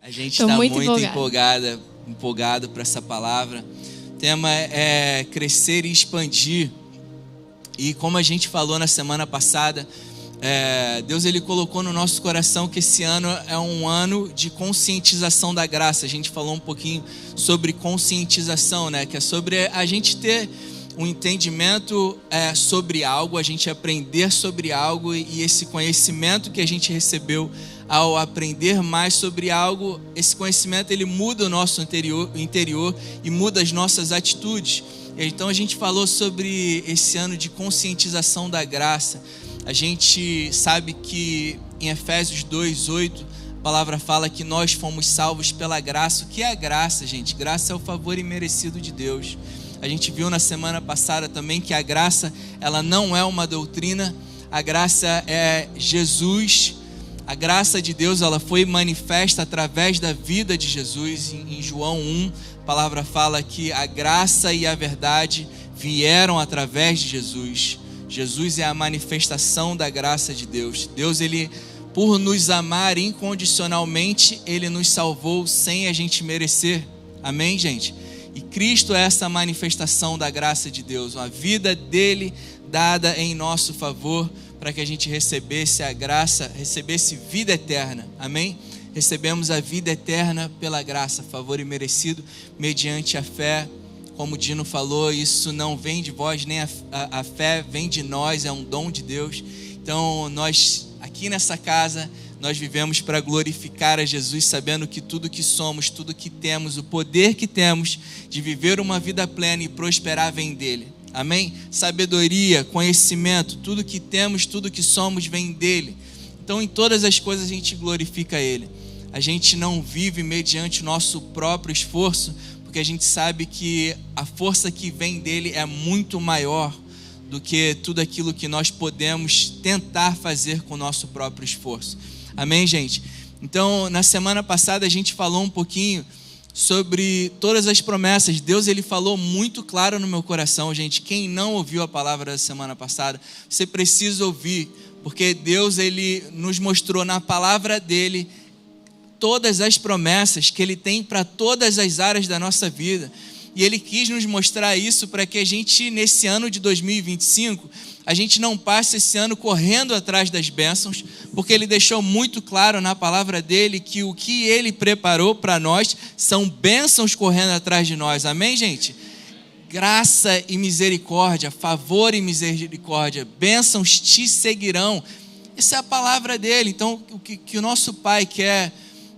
A gente está muito empolgado para essa palavra. O tema é crescer e expandir. E como a gente falou na semana passada, Deus ele colocou no nosso coração que esse ano é um ano de conscientização da graça. A gente falou um pouquinho sobre conscientização, né? Que é sobre a gente ter um entendimento sobre algo, a gente aprender sobre algo, e esse conhecimento que a gente recebeu ao aprender mais sobre algo, esse conhecimento ele muda o nosso interior e muda as nossas atitudes. Então a gente falou sobre esse ano de conscientização da graça. A gente sabe que em Efésios 2:8 a palavra fala que nós fomos salvos pela graça. O que é a graça, gente? Graça é o favor imerecido de Deus. A gente viu na semana passada também que a graça, ela não é uma doutrina. A graça é Jesus. A graça de Deus, ela foi manifesta através da vida de Jesus. Em João 1, a palavra fala que a graça e a verdade vieram através de Jesus. Jesus é a manifestação da graça de Deus. Deus, ele, por nos amar incondicionalmente, ele nos salvou sem a gente merecer. Amém, gente? E Cristo é essa manifestação da graça de Deus, uma vida dele dada em nosso favor, para que a gente recebesse a graça, recebesse vida eterna. Amém? Recebemos a vida eterna pela graça, favor imerecido, mediante a fé. Como o Dino falou, isso não vem de vós, nem a fé vem de nós, é um dom de Deus. Então nós, aqui nessa casa, nós vivemos para glorificar a Jesus, sabendo que tudo que somos, tudo que temos, o poder que temos de viver uma vida plena e prosperar vem dele. Amém? Sabedoria, conhecimento, tudo que temos, tudo que somos vem dele. Então em todas as coisas a gente glorifica ele. A gente não vive mediante o nosso próprio esforço, porque a gente sabe que a força que vem dele é muito maior do que tudo aquilo que nós podemos tentar fazer com o nosso próprio esforço. Amém, gente? Então, na semana passada a gente falou um pouquinho sobre todas as promessas. Deus, ele falou muito claro no meu coração, gente. Quem não ouviu a palavra da semana passada, você precisa ouvir, porque Deus, ele nos mostrou na palavra dele todas as promessas que ele tem para todas as áreas da nossa vida. E ele quis nos mostrar isso para que a gente, nesse ano de 2025, a gente não passe esse ano correndo atrás das bênçãos, porque ele deixou muito claro na palavra dele que o que ele preparou para nós são bênçãos correndo atrás de nós. Amém, gente? Graça e misericórdia, favor e misericórdia, bênçãos te seguirão. Essa é a palavra dele. Então, o que o nosso Pai quer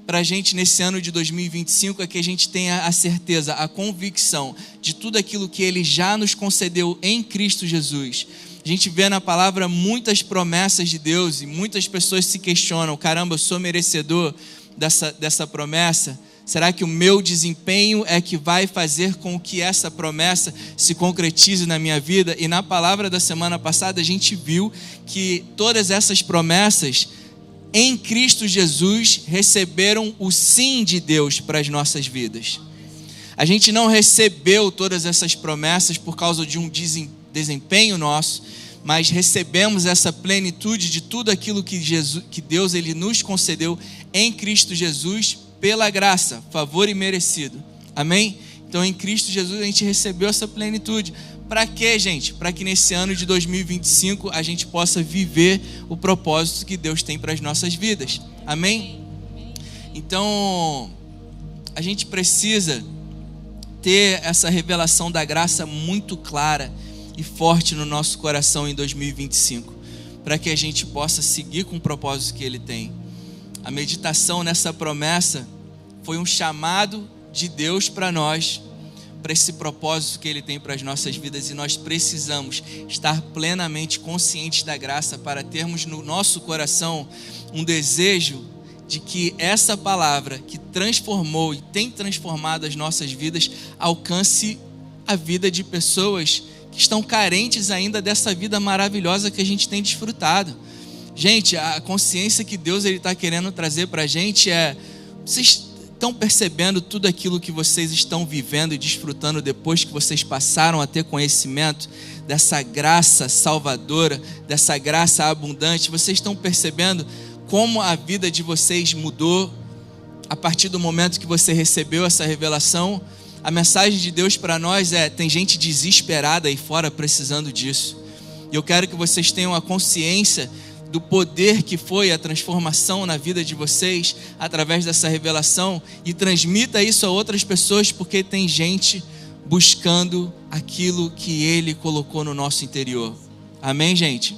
para a gente nesse ano de 2025 é que a gente tenha a certeza, a convicção de tudo aquilo que ele já nos concedeu em Cristo Jesus. A gente vê na palavra muitas promessas de Deus e muitas pessoas se questionam: caramba, eu sou merecedor dessa promessa? Será que o meu desempenho é que vai fazer com que essa promessa se concretize na minha vida? E na palavra da semana passada a gente viu que todas essas promessas em Cristo Jesus receberam o sim de Deus para as nossas vidas. A gente não recebeu todas essas promessas por causa de um desempenho nosso, mas recebemos essa plenitude de tudo aquilo que Deus ele nos concedeu em Cristo Jesus pela graça, favor imerecido. Amém? Então em Cristo Jesus a gente recebeu essa plenitude. Para quê, gente? Para que nesse ano de 2025 a gente possa viver o propósito que Deus tem para as nossas vidas. Amém? Então, a gente precisa ter essa revelação da graça muito clara e forte no nosso coração em 2025, para que a gente possa seguir com o propósito que ele tem. A meditação nessa promessa foi um chamado de Deus para nós, para esse propósito que ele tem para as nossas vidas, e nós precisamos estar plenamente conscientes da graça para termos no nosso coração um desejo de que essa palavra que transformou e tem transformado as nossas vidas alcance a vida de pessoas que estão carentes ainda dessa vida maravilhosa que a gente tem desfrutado. Gente, a consciência que Deus está querendo trazer para a gente é: vocês estão percebendo tudo aquilo que vocês estão vivendo e desfrutando depois que vocês passaram a ter conhecimento dessa graça salvadora, dessa graça abundante? Vocês estão percebendo como a vida de vocês mudou? a partir do momento que você recebeu essa revelação, a mensagem de Deus para nós tem gente desesperada aí fora precisando disso. E eu quero que vocês tenham a consciência do poder que foi a transformação na vida de vocês através dessa revelação e transmita isso a outras pessoas, porque tem gente buscando aquilo que Ele colocou no nosso interior. Amém, gente?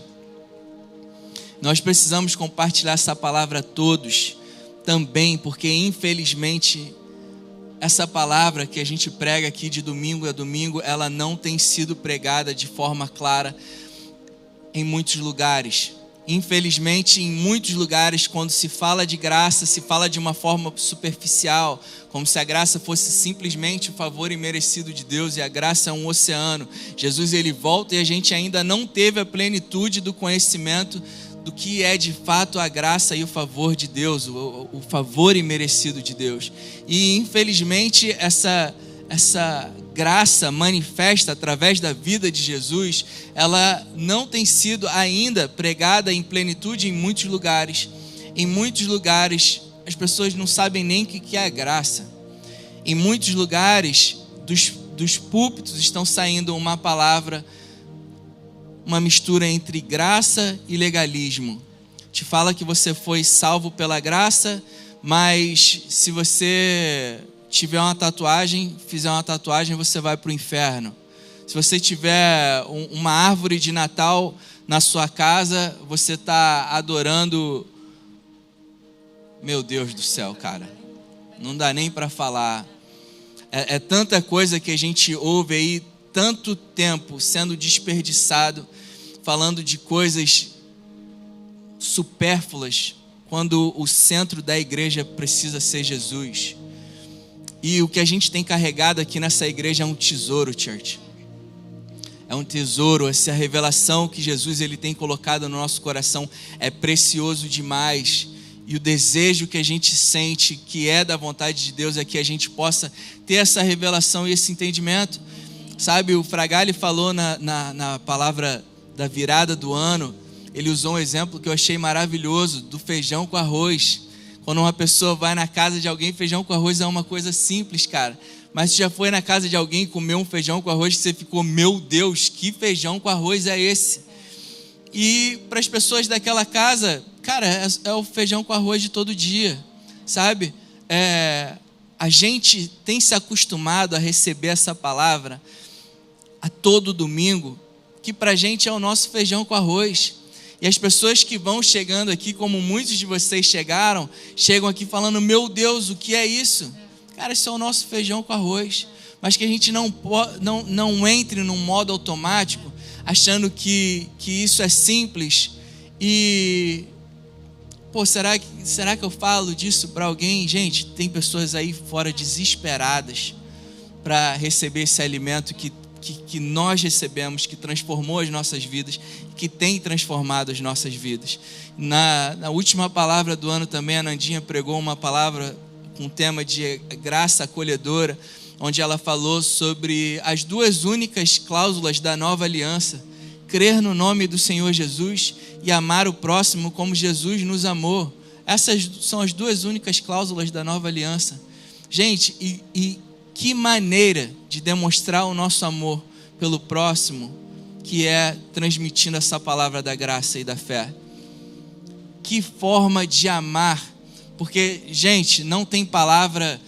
Nós precisamos compartilhar essa palavra a todos também, porque infelizmente essa palavra que a gente prega aqui de domingo a domingo, ela não tem sido pregada de forma clara em muitos lugares. Infelizmente, em muitos lugares, quando se fala de graça, se fala de uma forma superficial, como se a graça fosse simplesmente o favor imerecido de Deus, e a graça é um oceano. Jesus, ele volta e a gente ainda não teve a plenitude do conhecimento do que é de fato a graça e o favor de Deus, o favor imerecido de Deus. E infelizmente essa graça manifesta através da vida de Jesus, ela não tem sido ainda pregada em plenitude em muitos lugares. Em muitos lugares as pessoas não sabem nem o que é a graça. Em muitos lugares dos púlpitos estão saindo uma palavra, uma mistura entre graça e legalismo. Te fala que você foi salvo pela graça, mas se você tiver uma tatuagem, fizer uma tatuagem, você vai para o inferno. Se você tiver uma árvore de Natal na sua casa, você está adorando. Meu Deus do céu, cara. Não dá nem para falar. É tanta coisa que a gente ouve aí, tanto tempo sendo desperdiçado, falando de coisas supérfluas, quando o centro da igreja precisa ser Jesus. E o que a gente tem carregado aqui nessa igreja é um tesouro, church. É um tesouro. Essa revelação que Jesus ele tem colocado no nosso coração é precioso demais. E o desejo que a gente sente, que é da vontade de Deus, é que a gente possa ter essa revelação e esse entendimento. Sabe, o Fragale falou na palavra da virada do ano, ele usou um exemplo que eu achei maravilhoso, do feijão com arroz. Quando uma pessoa vai na casa de alguém, feijão com arroz é uma coisa simples, cara. Mas você já foi na casa de alguém e comeu um feijão com arroz que você ficou, meu Deus, que feijão com arroz é esse? E para as pessoas daquela casa, cara, é o feijão com arroz de todo dia, sabe? A gente tem se acostumado a receber essa palavra a todo domingo, que para a gente é o nosso feijão com arroz. E as pessoas que vão chegando aqui, como muitos de vocês chegam aqui falando, meu Deus, o que é isso? Cara, isso é o nosso feijão com arroz. Mas que a gente não entre num modo automático, achando que isso é simples. E, será que eu falo disso para alguém? Gente, tem pessoas aí fora desesperadas para receber esse alimento que nós recebemos, que transformou as nossas vidas, que tem transformado as nossas vidas. Na última palavra do ano também, a Nandinha pregou uma palavra com o tema de graça acolhedora, onde ela falou sobre as duas únicas cláusulas da nova aliança: crer no nome do Senhor Jesus e amar o próximo como Jesus nos amou. Essas são as duas únicas cláusulas da nova aliança. Gente, e que maneira de demonstrar o nosso amor pelo próximo, que é transmitindo essa palavra da graça e da fé. Que forma de amar, porque, gente, não tem palavra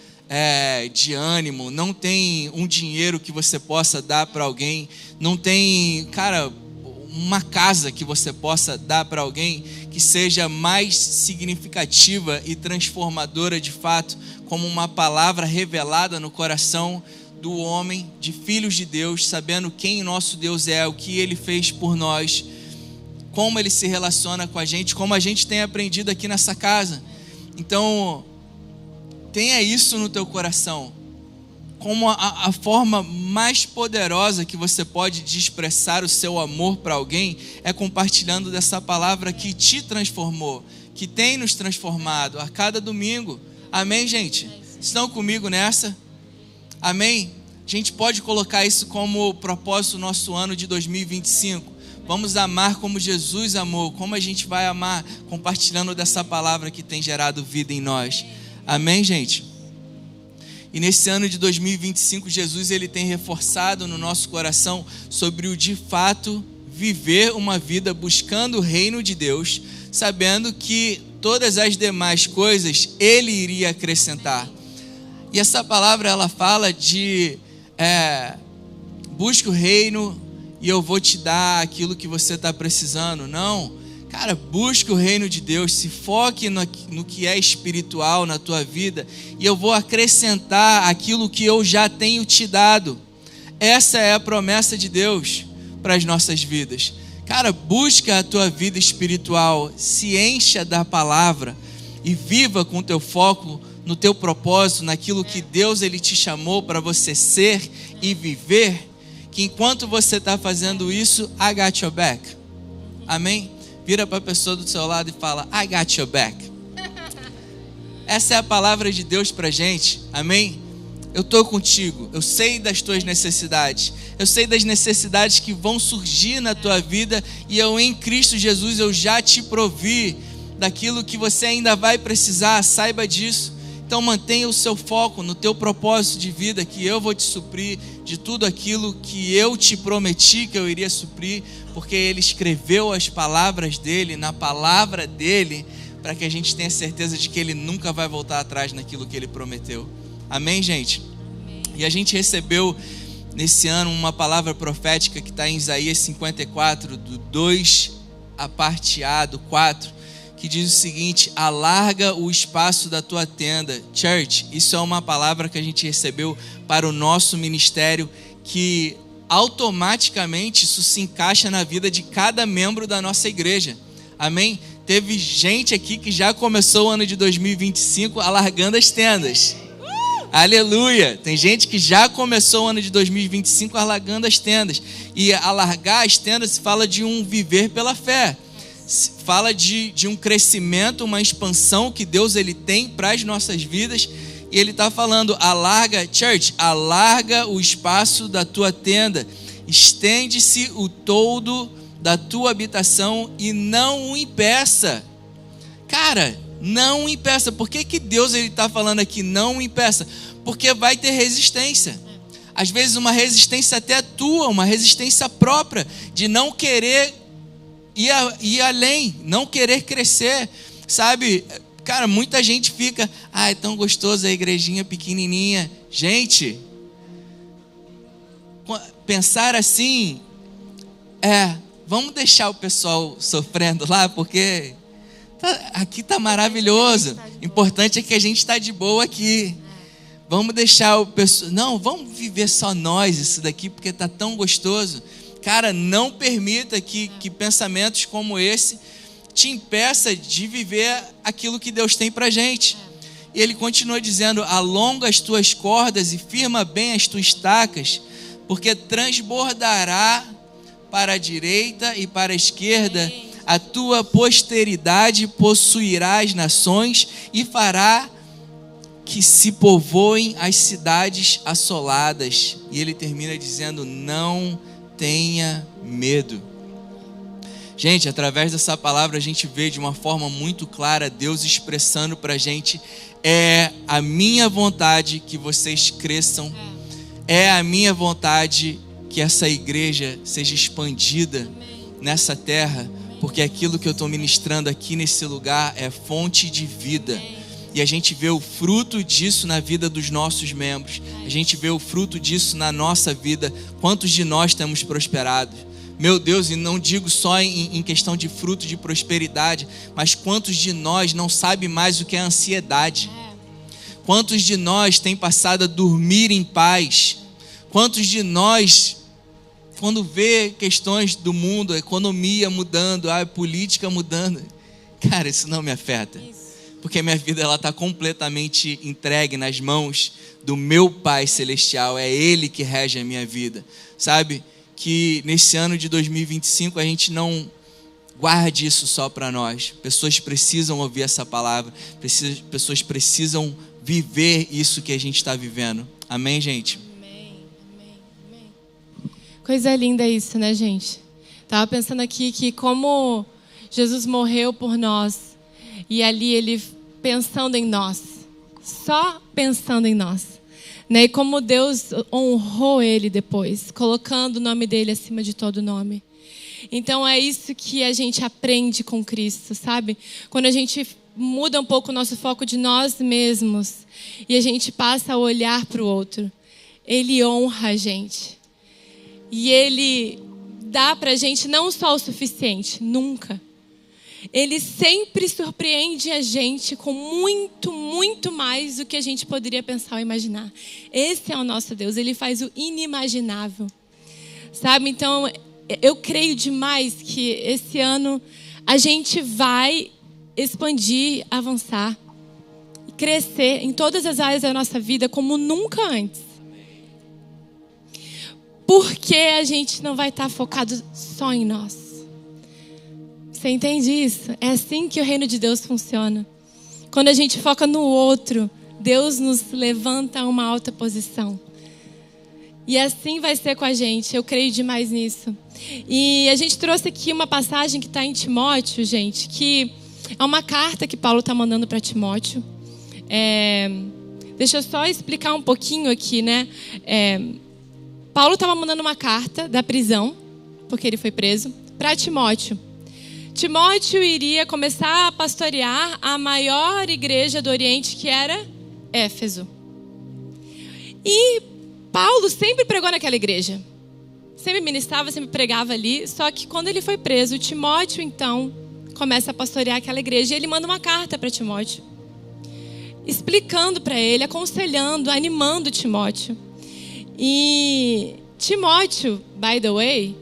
de ânimo, não tem um dinheiro que você possa dar para alguém, não tem, cara, uma casa que você possa dar para alguém que seja mais significativa e transformadora de fato, como uma palavra revelada no coração do homem, de filhos de Deus, sabendo quem nosso Deus é, o que Ele fez por nós, como Ele se relaciona com a gente, como a gente tem aprendido aqui nessa casa. Então, tenha isso no teu coração, como a forma mais poderosa que você pode de expressar o seu amor para alguém é compartilhando dessa palavra que te transformou, que tem nos transformado a cada domingo. Amém, gente? Estão comigo nessa? Amém? A gente pode colocar isso como propósito do nosso ano de 2025. Vamos amar como Jesus amou. Como a gente vai amar? Compartilhando dessa palavra que tem gerado vida em nós. Amém, gente? E nesse ano de 2025, Jesus ele tem reforçado no nosso coração sobre o de fato viver uma vida buscando o reino de Deus, sabendo que todas as demais coisas Ele iria acrescentar. E essa palavra ela fala de busca o reino e eu vou te dar aquilo que você está precisando. Não, cara, busca o reino de Deus, se foque no que é espiritual na tua vida e eu vou acrescentar aquilo que eu já tenho te dado. Essa é a promessa de Deus para as nossas vidas. Cara, busca a tua vida espiritual, se encha da palavra e viva com o teu foco no teu propósito, naquilo que Deus ele te chamou para você ser e viver, que enquanto você está fazendo isso, I got your back. Amém? Vira para a pessoa do seu lado e fala, I got your back. Essa é a palavra de Deus para a gente, amém? Eu estou contigo, eu sei das tuas necessidades, eu sei das necessidades que vão surgir na tua vida e eu em Cristo Jesus eu já te provi daquilo que você ainda vai precisar, saiba disso. Então mantenha o seu foco no teu propósito de vida, que eu vou te suprir de tudo aquilo que eu te prometi que eu iria suprir, porque Ele escreveu as palavras dEle, na palavra dEle, para que a gente tenha certeza de que Ele nunca vai voltar atrás naquilo que Ele prometeu. Amém, gente? Amém. E a gente recebeu nesse ano uma palavra profética que está em Isaías 54, do 2, a parte A, do 4, que diz o seguinte: alarga o espaço da tua tenda. Church, isso é uma palavra que a gente recebeu para o nosso ministério, que automaticamente isso se encaixa na vida de cada membro da nossa igreja. Amém? Teve gente aqui que já começou o ano de 2025 alargando as tendas. Aleluia! Tem gente que já começou o ano de 2025 alargando as tendas. E alargar as tendas se fala de um viver pela fé. Fala de um crescimento, uma expansão que Deus ele tem para as nossas vidas. E Ele está falando, alarga, church, alarga o espaço da tua tenda. Estende-se o toldo da tua habitação e não o impeça. Cara, não o impeça. Por que Deus está falando aqui, não o impeça? Porque vai ter resistência. Às vezes uma resistência até tua, uma resistência própria, de não querer ir além, não querer crescer, sabe? Cara, muita gente fica, é tão gostoso a igrejinha pequenininha. Gente, pensar assim, vamos deixar o pessoal sofrendo lá, porque aqui está maravilhoso. Importante é que a gente está de boa aqui. Vamos deixar o pessoal... Não, vamos viver só nós isso daqui, porque está tão gostoso. Cara, não permita que pensamentos como esse te impeça de viver aquilo que Deus tem para a gente. E Ele continua dizendo, alonga as tuas cordas e firma bem as tuas estacas, porque transbordará para a direita e para a esquerda, a tua posteridade possuirá as nações e fará que se povoem as cidades assoladas. E Ele termina dizendo, não tenha medo. Gente, através dessa palavra a gente vê de uma forma muito clara Deus expressando para a gente, é a minha vontade que vocês cresçam, é a minha vontade que essa igreja seja expandida nessa terra, porque aquilo que eu estou ministrando aqui nesse lugar é fonte de vida. E a gente vê o fruto disso na vida dos nossos membros. A gente vê o fruto disso na nossa vida. Quantos de nós temos prosperado? Meu Deus, e não digo só em questão de fruto de prosperidade, mas quantos de nós não sabe mais o que é ansiedade? Quantos de nós têm passado a dormir em paz? Quantos de nós, quando vê questões do mundo, a economia mudando, a política mudando, cara, isso não me afeta. Porque minha vida está completamente entregue nas mãos do meu Pai Celestial. É Ele que rege a minha vida. Sabe? Que nesse ano de 2025 a gente não guarde isso só para nós. Pessoas precisam ouvir essa palavra. Pessoas precisam viver isso que a gente está vivendo. Amém, gente? Amém, amém, amém. Coisa linda isso, né, gente? Estava pensando aqui que como Jesus morreu por nós, e ali Ele pensando em nós, só pensando em nós. Né? E como Deus honrou ele depois, colocando o nome dele acima de todo nome. Então é isso que a gente aprende com Cristo, sabe? Quando a gente muda um pouco o nosso foco de nós mesmos e a gente passa a olhar para o outro, ele honra a gente. E ele dá para a gente não só o suficiente, nunca. Ele sempre surpreende a gente com muito, muito mais do que a gente poderia pensar ou imaginar. Esse é o nosso Deus, ele faz o inimaginável. Sabe, então, eu creio demais que esse ano a gente vai expandir, avançar, crescer em todas as áreas da nossa vida como nunca antes. Porque a gente não vai estar focado só em nós. Você entende isso? É assim que o reino de Deus funciona. Quando a gente foca no outro, Deus nos levanta a uma alta posição. E assim vai ser com a gente. Eu creio demais nisso. E a gente trouxe aqui uma passagem que está em Timóteo, gente, que é uma carta que Paulo está mandando para Timóteo. Deixa eu só explicar um pouquinho aqui, né? Paulo estava mandando uma carta da prisão, porque ele foi preso, para Timóteo. Timóteo iria começar a pastorear a maior igreja do Oriente, que era Éfeso. E Paulo sempre pregou naquela igreja. Sempre ministrava, sempre pregava ali. Só que quando ele foi preso, Timóteo, então, começa a pastorear aquela igreja. E ele manda uma carta para Timóteo, explicando para ele, aconselhando, animando Timóteo. E Timóteo, by the way,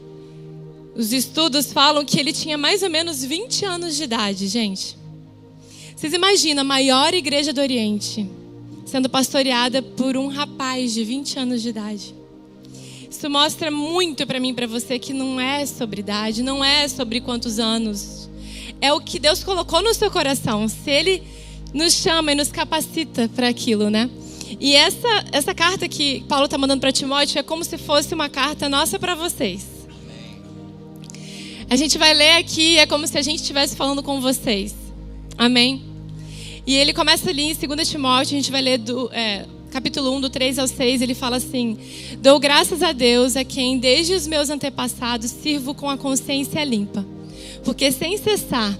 os estudos falam que ele tinha mais ou menos 20 anos de idade, gente. Vocês imaginam a maior igreja do Oriente sendo pastoreada por um rapaz de 20 anos de idade. Isso mostra muito para mim e para você que não é sobre idade, não é sobre quantos anos. É o que Deus colocou no seu coração. Se Ele nos chama e nos capacita para aquilo, né? E essa carta que Paulo está mandando para Timóteo é como se fosse uma carta nossa para vocês. A gente vai ler aqui, é como se a gente estivesse falando com vocês. Amém? E ele começa ali em 2 Timóteo, a gente vai ler do capítulo 1, do 3 ao 6, ele fala assim: dou graças a Deus a quem desde os meus antepassados sirvo com a consciência limpa. Porque sem cessar,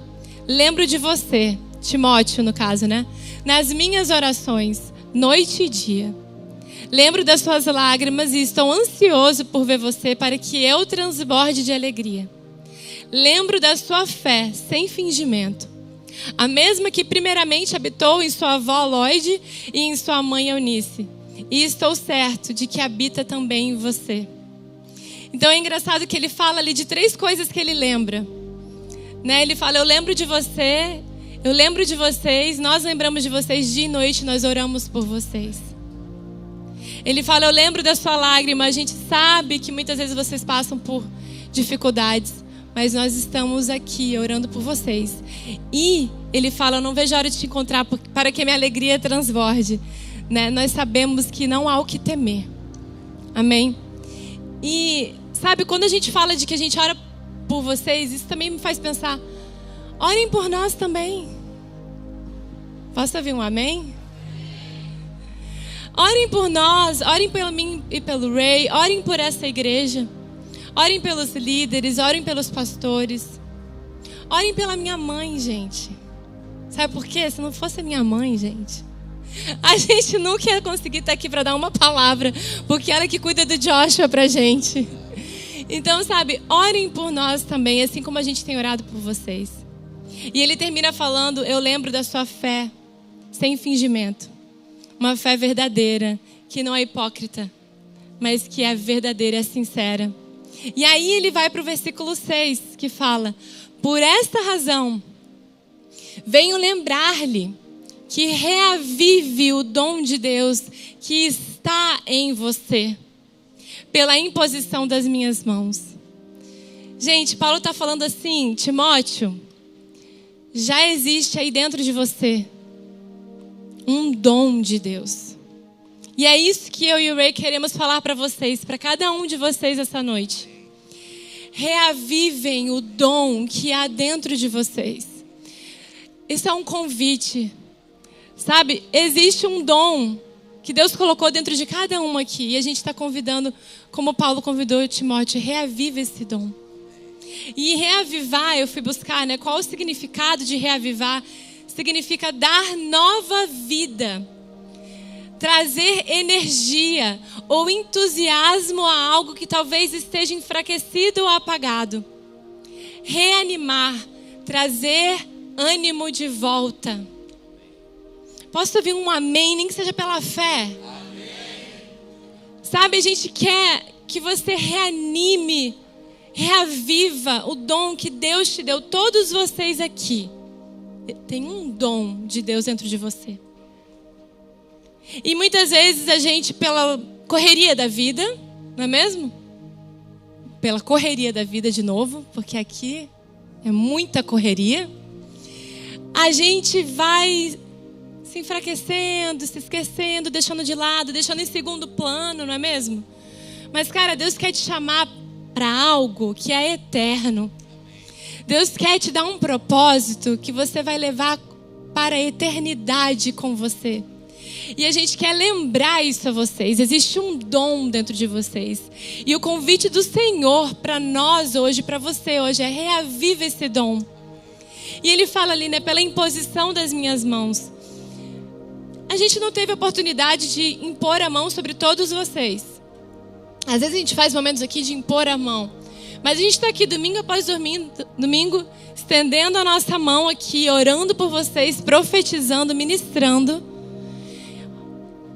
lembro de você, Timóteo no caso, né? Nas minhas orações, noite e dia. Lembro das suas lágrimas e estou ansioso por ver você para que eu transborde de alegria. Lembro da sua fé sem fingimento, a mesma que primeiramente habitou em sua avó Lóide e em sua mãe Eunice. E estou certo de que habita também em você. Então é engraçado que ele fala ali de 3 coisas que ele lembra. Né? Ele fala, eu lembro de você, eu lembro de vocês, nós lembramos de vocês, dia e noite nós oramos por vocês. Ele fala, eu lembro da sua lágrima, a gente sabe que muitas vezes vocês passam por dificuldades, mas nós estamos aqui orando por vocês. E ele fala, eu não vejo a hora de te encontrar para que a minha alegria transborde. Né? Nós sabemos que não há o que temer. Amém? E sabe, quando a gente fala de que a gente ora por vocês, isso também me faz pensar, orem por nós também. Posso ouvir um amém? Orem por nós, orem por mim e pelo Ray, orem por essa igreja. Orem pelos líderes, orem pelos pastores. Orem pela minha mãe, gente. Sabe por quê? Se não fosse a minha mãe, gente, a gente nunca ia conseguir estar aqui para dar uma palavra, porque ela que cuida do Joshua pra gente. Então, sabe, orem por nós também, assim como a gente tem orado por vocês. E ele termina falando, eu lembro da sua fé, sem fingimento. Uma fé verdadeira, que não é hipócrita, mas que é verdadeira, é sincera. E aí ele vai para o versículo 6, que fala, por esta razão, venho lembrar-lhe que reavive o dom de Deus que está em você, pela imposição das minhas mãos. Gente, Paulo está falando assim, Timóteo, já existe aí dentro de você um dom de Deus. E é isso que eu e o Ray queremos falar para vocês, para cada um de vocês essa noite. Reavivem o dom que há dentro de vocês. Isso é um convite. Sabe, existe um dom que Deus colocou dentro de cada um aqui. E a gente está convidando, como Paulo convidou Timóteo, reaviva esse dom. E reavivar, eu fui buscar, né? Qual o significado de reavivar? Significa dar nova vida. Trazer energia ou entusiasmo a algo que talvez esteja enfraquecido ou apagado. Reanimar, trazer ânimo de volta. Posso ouvir um amém, nem que seja pela fé? Amém. Sabe, a gente quer que você reanime, reaviva o dom que Deus te deu. Todos vocês aqui tem um dom de Deus dentro de você. E muitas vezes a gente, pela correria da vida, não é mesmo? Pela correria da vida de novo, porque aqui é muita correria. A gente vai se enfraquecendo, se esquecendo, deixando de lado, deixando em segundo plano, não é mesmo? Mas, cara, Deus quer te chamar para algo que é eterno. Deus quer te dar um propósito que você vai levar para a eternidade com você. E a gente quer lembrar isso a vocês. Existe um dom dentro de vocês. E o convite do Senhor para nós hoje, para você hoje, é reaviva esse dom. E Ele fala ali, né, pela imposição das minhas mãos. A gente não teve a oportunidade de impor a mão sobre todos vocês. Às vezes a gente faz momentos aqui de impor a mão. Mas a gente está aqui domingo após domingo, estendendo a nossa mão aqui, orando por vocês, profetizando, ministrando.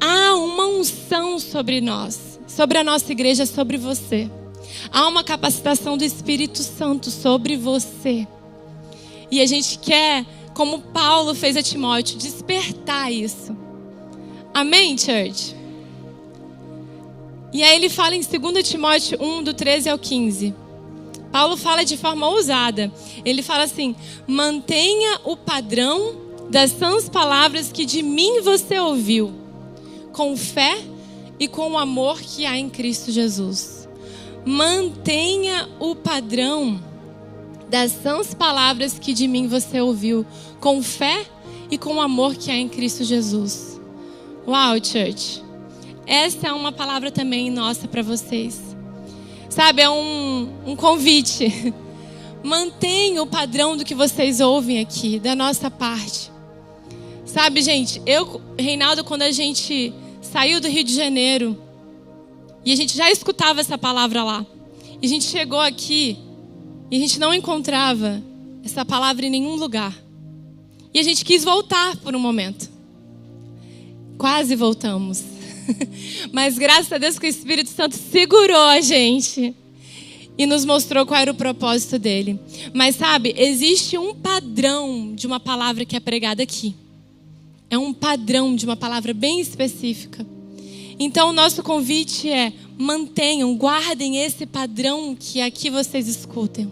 Há uma unção sobre nós, sobre a nossa igreja, sobre você. Há uma capacitação do Espírito Santo sobre você. E a gente quer, como Paulo fez a Timóteo, despertar isso. Amém, church? E aí ele fala em 2 Timóteo 1, do 13 ao 15. Paulo fala de forma ousada. Ele fala assim: mantenha o padrão das sãs palavras que de mim você ouviu, com fé e com o amor que há em Cristo Jesus. Mantenha o padrão das sãs palavras que de mim você ouviu, com fé e com o amor que há em Cristo Jesus. Uau, church. Essa é uma palavra também nossa para vocês. Sabe, é um convite. Mantenha o padrão do que vocês ouvem aqui, da nossa parte. Sabe, gente, Reinaldo, quando a gente saiu do Rio de Janeiro, e a gente já escutava essa palavra lá, e a gente chegou aqui, e a gente não encontrava essa palavra em nenhum lugar. E a gente quis voltar por um momento. Quase voltamos. Mas graças a Deus que o Espírito Santo segurou a gente e nos mostrou qual era o propósito dele. Mas sabe, existe um padrão de uma palavra que é pregada aqui. É um padrão de uma palavra bem específica. Então o nosso convite é: mantenham, guardem esse padrão que aqui vocês escutem.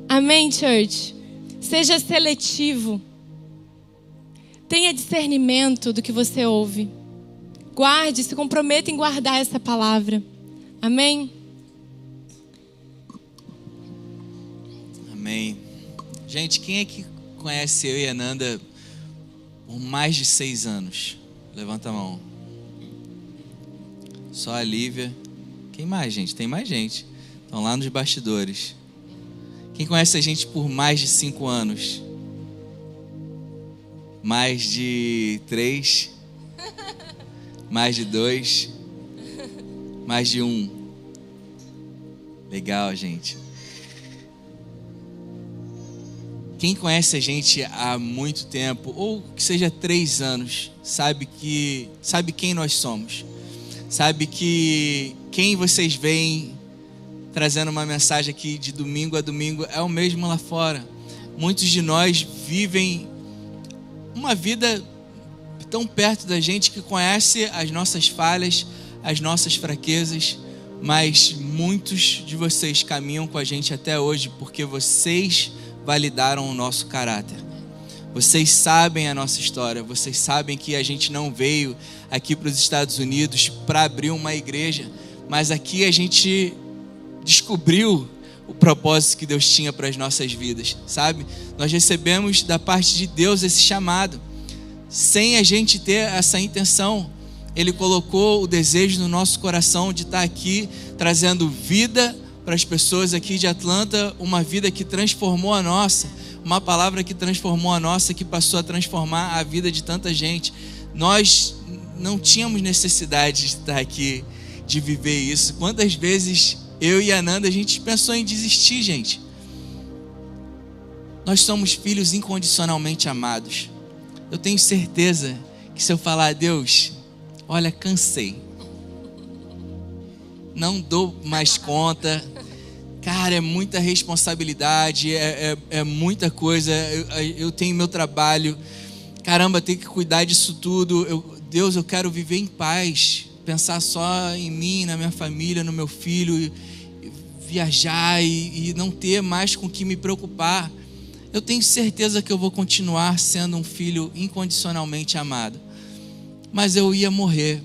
Amém, church? Seja seletivo. Tenha discernimento do que você ouve. Guarde, se comprometa em guardar essa palavra. Amém? Amém. Gente, quem é que conhece eu e a Nanda por mais de 6 anos? Levanta a mão. Só a Lívia. Quem mais, gente? Tem mais gente. Estão lá nos bastidores. Quem conhece a gente por mais de 5 anos? Mais de 3? Mais de 2? Mais de 1? Legal, gente. Quem conhece a gente há muito tempo, ou que seja 3 anos, sabe quem nós somos. Sabe que quem vocês veem trazendo uma mensagem aqui de domingo a domingo é o mesmo lá fora. Muitos de nós vivem uma vida tão perto da gente que conhece as nossas falhas, as nossas fraquezas, mas muitos de vocês caminham com a gente até hoje porque vocês validaram o nosso caráter. Vocês sabem a nossa história, vocês sabem que a gente não veio aqui para os Estados Unidos para abrir uma igreja, mas aqui a gente descobriu o propósito que Deus tinha para as nossas vidas, sabe? Nós recebemos da parte de Deus esse chamado. sem a gente ter essa intenção. Ele colocou o desejo no nosso coração de estar aqui, trazendo vida para as pessoas aqui de Atlanta, uma vida que transformou a nossa, uma palavra que transformou a nossa, que passou a transformar a vida de tanta gente. Nós não tínhamos necessidade de estar aqui, de viver isso. Quantas vezes eu e a Nanda, a gente pensou em desistir, gente. Nós somos filhos incondicionalmente amados. Eu tenho certeza que se eu falar, Deus, olha, cansei, não dou mais conta, cara, é muita responsabilidade, é muita coisa, eu tenho meu trabalho, caramba, tenho que cuidar disso tudo, Deus, eu quero viver em paz, pensar só em mim, na minha família, no meu filho, viajar e não ter mais com o que me preocupar. Eu tenho certeza que eu vou continuar sendo um filho incondicionalmente amado, mas eu ia morrer,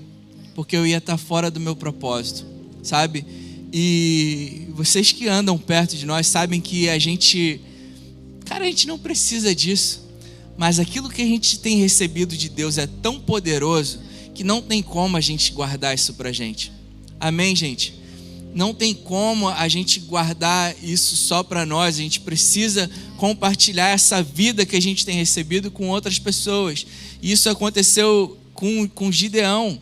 porque eu ia estar fora do meu propósito, sabe? E vocês que andam perto de nós sabem que a gente não precisa disso, mas aquilo que a gente tem recebido de Deus é tão poderoso que não tem como a gente guardar isso pra gente. Amém, gente? Não tem como a gente guardar isso só para nós. A gente precisa compartilhar essa vida que a gente tem recebido com outras pessoas. E isso aconteceu com Gideão.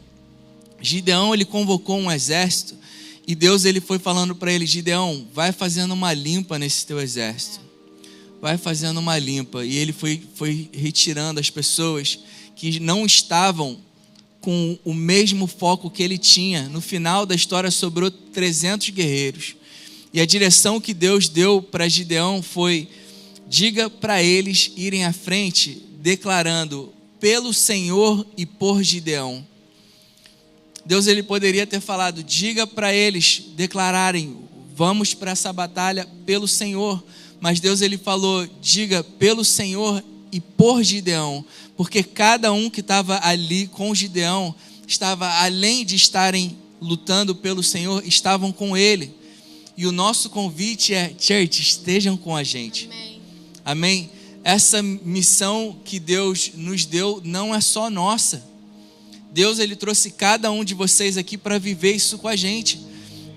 Gideão, ele convocou um exército e Deus, ele foi falando para ele: Gideão, vai fazendo uma limpa nesse teu exército. Vai fazendo uma limpa. E ele foi retirando as pessoas que não estavam com o mesmo foco que ele tinha. No final da história sobrou 300 guerreiros. E a direção que Deus deu para Gideão foi: diga para eles irem à frente, declarando pelo Senhor e por Gideão. Deus, ele poderia ter falado: diga para eles declararem, vamos para essa batalha pelo Senhor. Mas Deus, ele falou: diga pelo Senhor e por Gideão, porque cada um que estava ali com Gideão estava, além de estarem lutando pelo Senhor, estavam com ele. E o nosso convite é: church, estejam com a gente. Amém. Amém? Essa missão que Deus nos deu não é só nossa. Deus, ele trouxe cada um de vocês aqui para viver isso com a gente.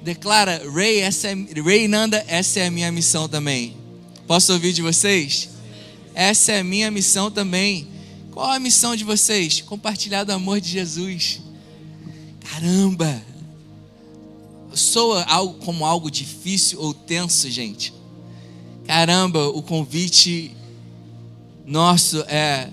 Declara: Ray e Nanda, essa é a minha missão também. Posso ouvir de vocês? Essa é a minha missão também. Qual a missão de vocês? Compartilhar do amor de Jesus. Caramba! Soa como algo difícil ou tenso, gente? Caramba, o convite nosso é: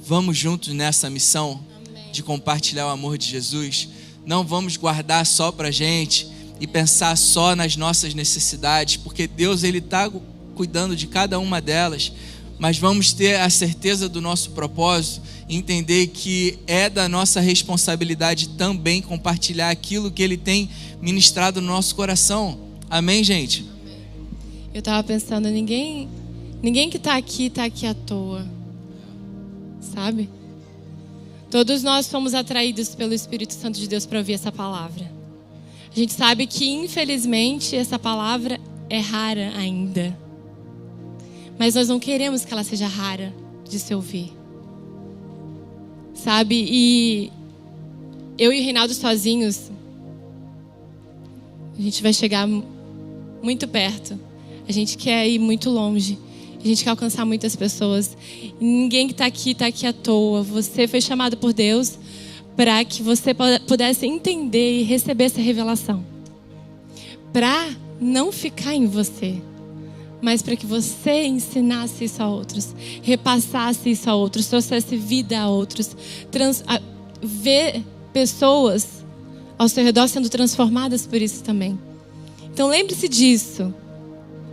vamos juntos nessa missão de compartilhar o amor de Jesus. Não vamos guardar só pra gente e pensar só nas nossas necessidades, porque Deus, ele está cuidando de cada uma delas. Mas vamos ter a certeza do nosso propósito, entender que é da nossa responsabilidade também compartilhar aquilo que ele tem ministrado no nosso coração. Amém, gente? Eu estava pensando, ninguém que está aqui à toa, sabe? Todos nós fomos atraídos pelo Espírito Santo de Deus para ouvir essa palavra. A gente sabe que, infelizmente, essa palavra é rara ainda. Mas nós não queremos que ela seja rara de se ouvir, sabe? E eu e o Reinaldo sozinhos, a gente vai chegar muito perto. A gente quer ir muito longe. A gente quer alcançar muitas pessoas. E ninguém que está aqui à toa. Você foi chamado por Deus para que você pudesse entender e receber essa revelação. Para não ficar em você, mas para que você ensinasse isso a outros, repassasse isso a outros, trouxesse vida a outros, ver pessoas ao seu redor sendo transformadas por isso também. Então lembre-se disso.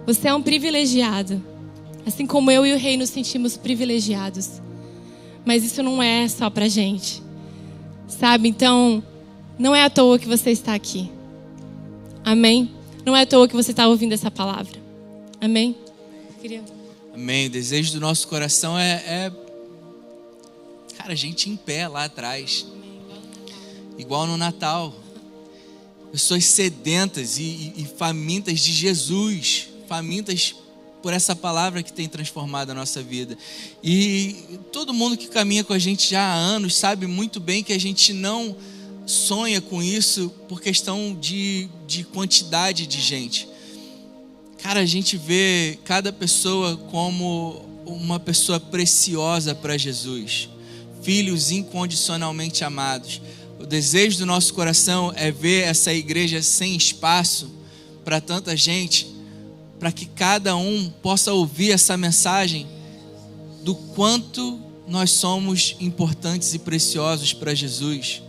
Você é um privilegiado, assim como eu e o Rei nos sentimos privilegiados. Mas isso não é só pra gente, sabe? Então, não é à toa que você está aqui. Amém? Não é à toa que você está ouvindo essa palavra. Amém? Amém. O desejo do nosso coração cara, a gente em pé lá atrás. Igual no Natal. Pessoas sedentas e famintas de Jesus. Famintas por essa palavra que tem transformado a nossa vida. E todo mundo que caminha com a gente já há anos sabe muito bem que a gente não sonha com isso por questão de quantidade de gente. Cara, a gente vê cada pessoa como uma pessoa preciosa para Jesus, filhos incondicionalmente amados. O desejo do nosso coração é ver essa igreja sem espaço para tanta gente, para que cada um possa ouvir essa mensagem do quanto nós somos importantes e preciosos para Jesus,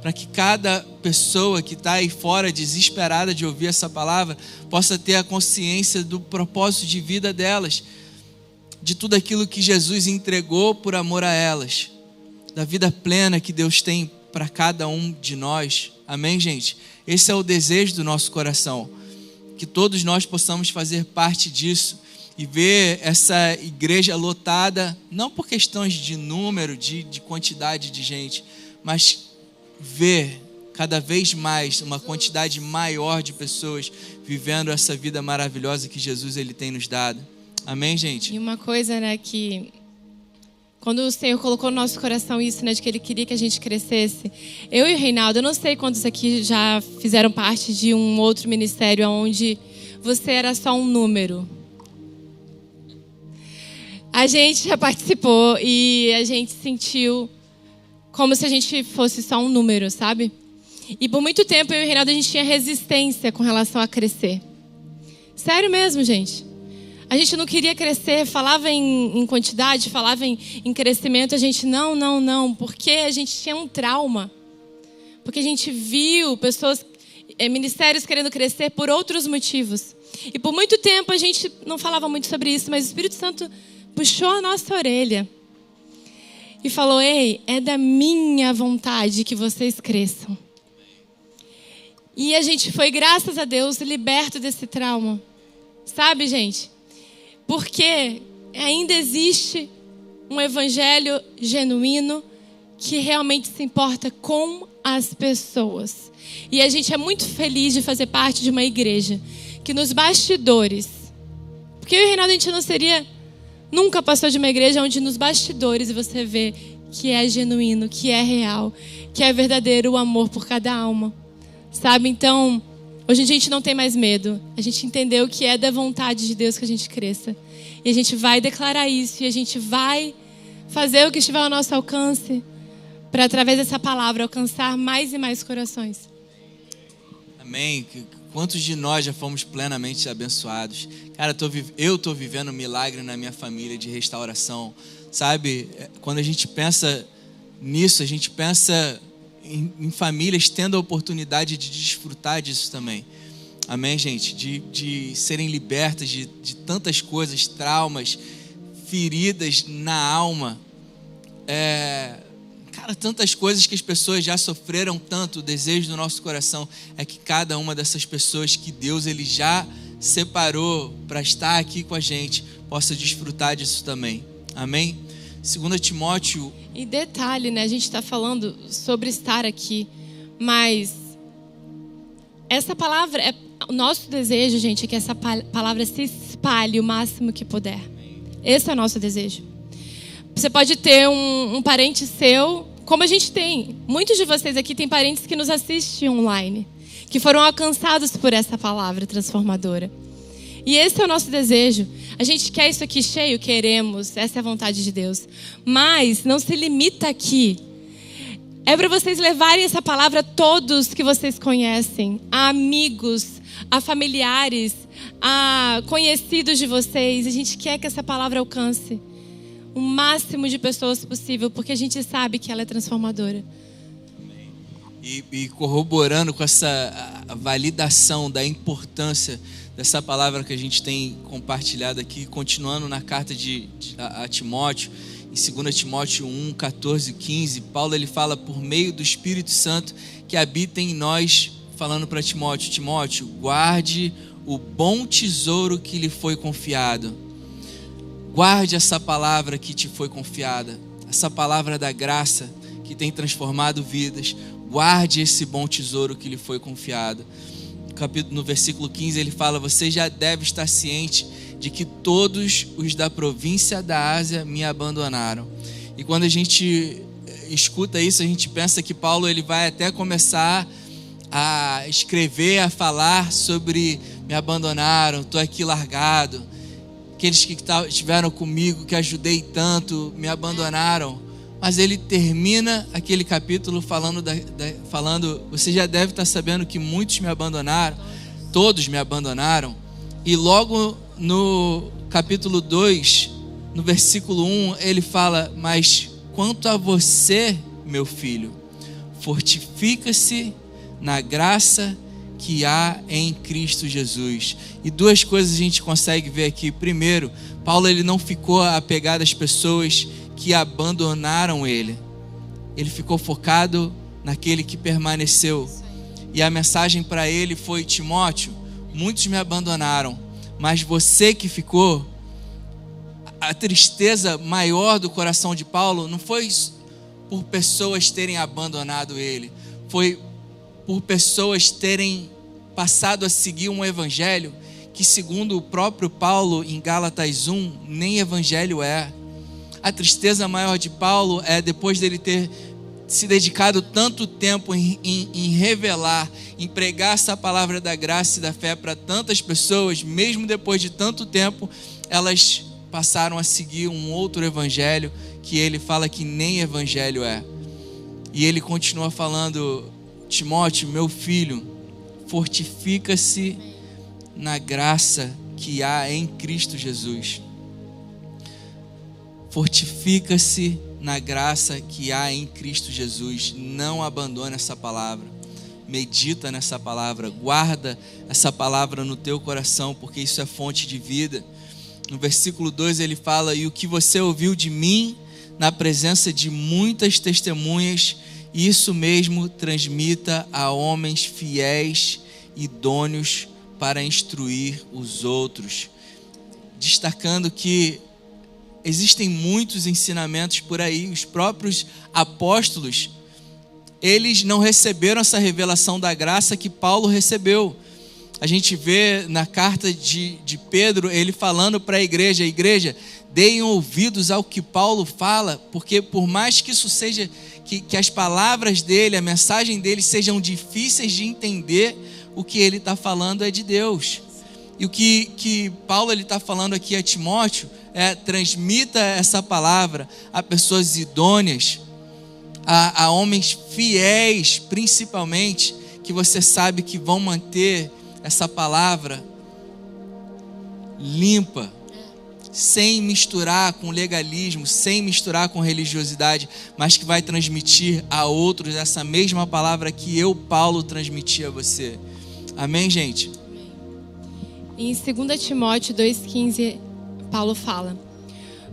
para que cada pessoa que está aí fora desesperada de ouvir essa palavra possa ter a consciência do propósito de vida delas, de tudo aquilo que Jesus entregou por amor a elas, da vida plena que Deus tem para cada um de nós. Amém, gente? Esse é o desejo do nosso coração, que todos nós possamos fazer parte disso e ver essa igreja lotada, não por questões de número, de quantidade de gente, mas ver cada vez mais uma quantidade maior de pessoas vivendo essa vida maravilhosa que Jesus ele tem nos dado. Amém, gente? E uma coisa, né, que quando o Senhor colocou no nosso coração isso, né, de que Ele queria que a gente crescesse. Eu e o Reinaldo, eu não sei quantos aqui já fizeram parte de um outro ministério onde você era só um número. A gente já participou e a gente sentiu como se a gente fosse só um número, sabe? E por muito tempo eu e o Reinaldo a gente tinha resistência com relação a crescer. Sério mesmo, gente. A gente não queria crescer, falava em quantidade, falava em crescimento. A gente, não, porque a gente tinha um trauma. Porque a gente viu pessoas, ministérios querendo crescer por outros motivos. E por muito tempo a gente não falava muito sobre isso, mas o Espírito Santo puxou a nossa orelha e falou: ei, é da minha vontade que vocês cresçam. E a gente foi, graças a Deus, liberto desse trauma. Sabe, gente? Porque ainda existe um evangelho genuíno que realmente se importa com as pessoas. E a gente é muito feliz de fazer parte de uma igreja que nos bastidores, porque eu e o Reinaldo, a gente não seria, nunca passou de uma igreja onde nos bastidores você vê que é genuíno, que é real, que é verdadeiro o amor por cada alma. Sabe? Então, hoje a gente não tem mais medo. A gente entendeu que é da vontade de Deus que a gente cresça. E a gente vai declarar isso. E a gente vai fazer o que estiver ao nosso alcance para, através dessa palavra, alcançar mais e mais corações. Amém. Quantos de nós já fomos plenamente abençoados? Cara, eu estou vivendo um milagre na minha família de restauração. Sabe? Quando a gente pensa nisso, a gente pensa em famílias tendo a oportunidade de desfrutar disso também. Amém, gente? De serem libertas de tantas coisas, traumas, feridas na alma. Cara, tantas coisas que as pessoas já sofreram tanto. O desejo do nosso coração é que cada uma dessas pessoas que Deus ele já separou para estar aqui com a gente possa desfrutar disso também. Amém? 2 Timóteo... E detalhe, né? A gente está falando sobre estar aqui, mas essa palavra, o nosso desejo, gente, é que essa palavra se espalhe o máximo que puder. Esse é o nosso desejo. Você pode ter um parente seu, como a gente tem. Muitos de vocês aqui têm parentes que nos assistem online, que foram alcançados por essa palavra transformadora. E esse é o nosso desejo. A gente quer isso aqui cheio? Queremos. Essa é a vontade de Deus. Mas não se limita aqui. É para vocês levarem essa palavra a todos que vocês conhecem. A amigos, a familiares, a conhecidos de vocês. A gente quer que essa palavra alcance o máximo de pessoas possível, porque a gente sabe que ela é transformadora. E corroborando com essa validação da importância dessa palavra que a gente tem compartilhado aqui, continuando na carta a Timóteo, em 2 Timóteo 1, 14 e 15, Paulo ele fala por meio do Espírito Santo que habita em nós, falando para Timóteo: Timóteo, guarde o bom tesouro que lhe foi confiado. Guarde essa palavra que te foi confiada, essa palavra da graça que tem transformado vidas. Guarde esse bom tesouro que lhe foi confiado. No versículo 15 ele fala: você já deve estar ciente de que todos os da província da Ásia me abandonaram. E quando a gente escuta isso, a gente pensa que Paulo ele vai até começar a escrever, a falar sobre me abandonaram, estou aqui largado, aqueles que estiveram comigo, que ajudei tanto, me abandonaram. Mas ele termina aquele capítulo falando, você já deve estar sabendo que muitos me abandonaram, todos me abandonaram. E logo no capítulo 2, no versículo 1, ele fala, mas quanto a você, meu filho, fortifica-se na graça que há em Cristo Jesus. E duas coisas a gente consegue ver aqui. Primeiro, Paulo ele não ficou apegado às pessoas que abandonaram ele. Ele ficou focado naquele que permaneceu. E a mensagem para ele foi: Timóteo, muitos me abandonaram, mas você que ficou. A tristeza maior do coração de Paulo não foi por pessoas terem abandonado ele, foi por pessoas terem passado a seguir um evangelho que, segundo o próprio Paulo em Gálatas 1, nem evangelho é. A tristeza maior de Paulo é depois dele ter se dedicado tanto tempo em revelar, em pregar essa palavra da graça e da fé para tantas pessoas, mesmo depois de tanto tempo, elas passaram a seguir um outro evangelho que ele fala que nem evangelho é. E ele continua falando: Timóteo, meu filho, fortifica-se na graça que há em Cristo Jesus. Fortifica-se na graça que há em Cristo Jesus. Não abandone essa palavra. Medita nessa palavra. Guarda essa palavra no teu coração, porque isso é fonte de vida. No versículo 2 ele fala: e o que você ouviu de mim na presença de muitas testemunhas, isso mesmo transmita a homens fiéis, idôneos para instruir os outros. Destacando que existem muitos ensinamentos por aí. Os próprios apóstolos, eles não receberam essa revelação da graça que Paulo recebeu. A gente vê na carta de Pedro, ele falando para a igreja, deem ouvidos ao que Paulo fala, porque por mais que isso seja, que as palavras dele, a mensagem dele sejam difíceis de entender, o que ele está falando é de Deus. E o que Paulo está falando aqui a Timóteo é: transmita essa palavra a pessoas idôneas, a homens fiéis, principalmente, que você sabe que vão manter essa palavra limpa, sem misturar com legalismo, sem misturar com religiosidade, mas que vai transmitir a outros essa mesma palavra que eu, Paulo, transmiti a você. Amém, gente? Em 2 Timóteo 2,15, Paulo fala: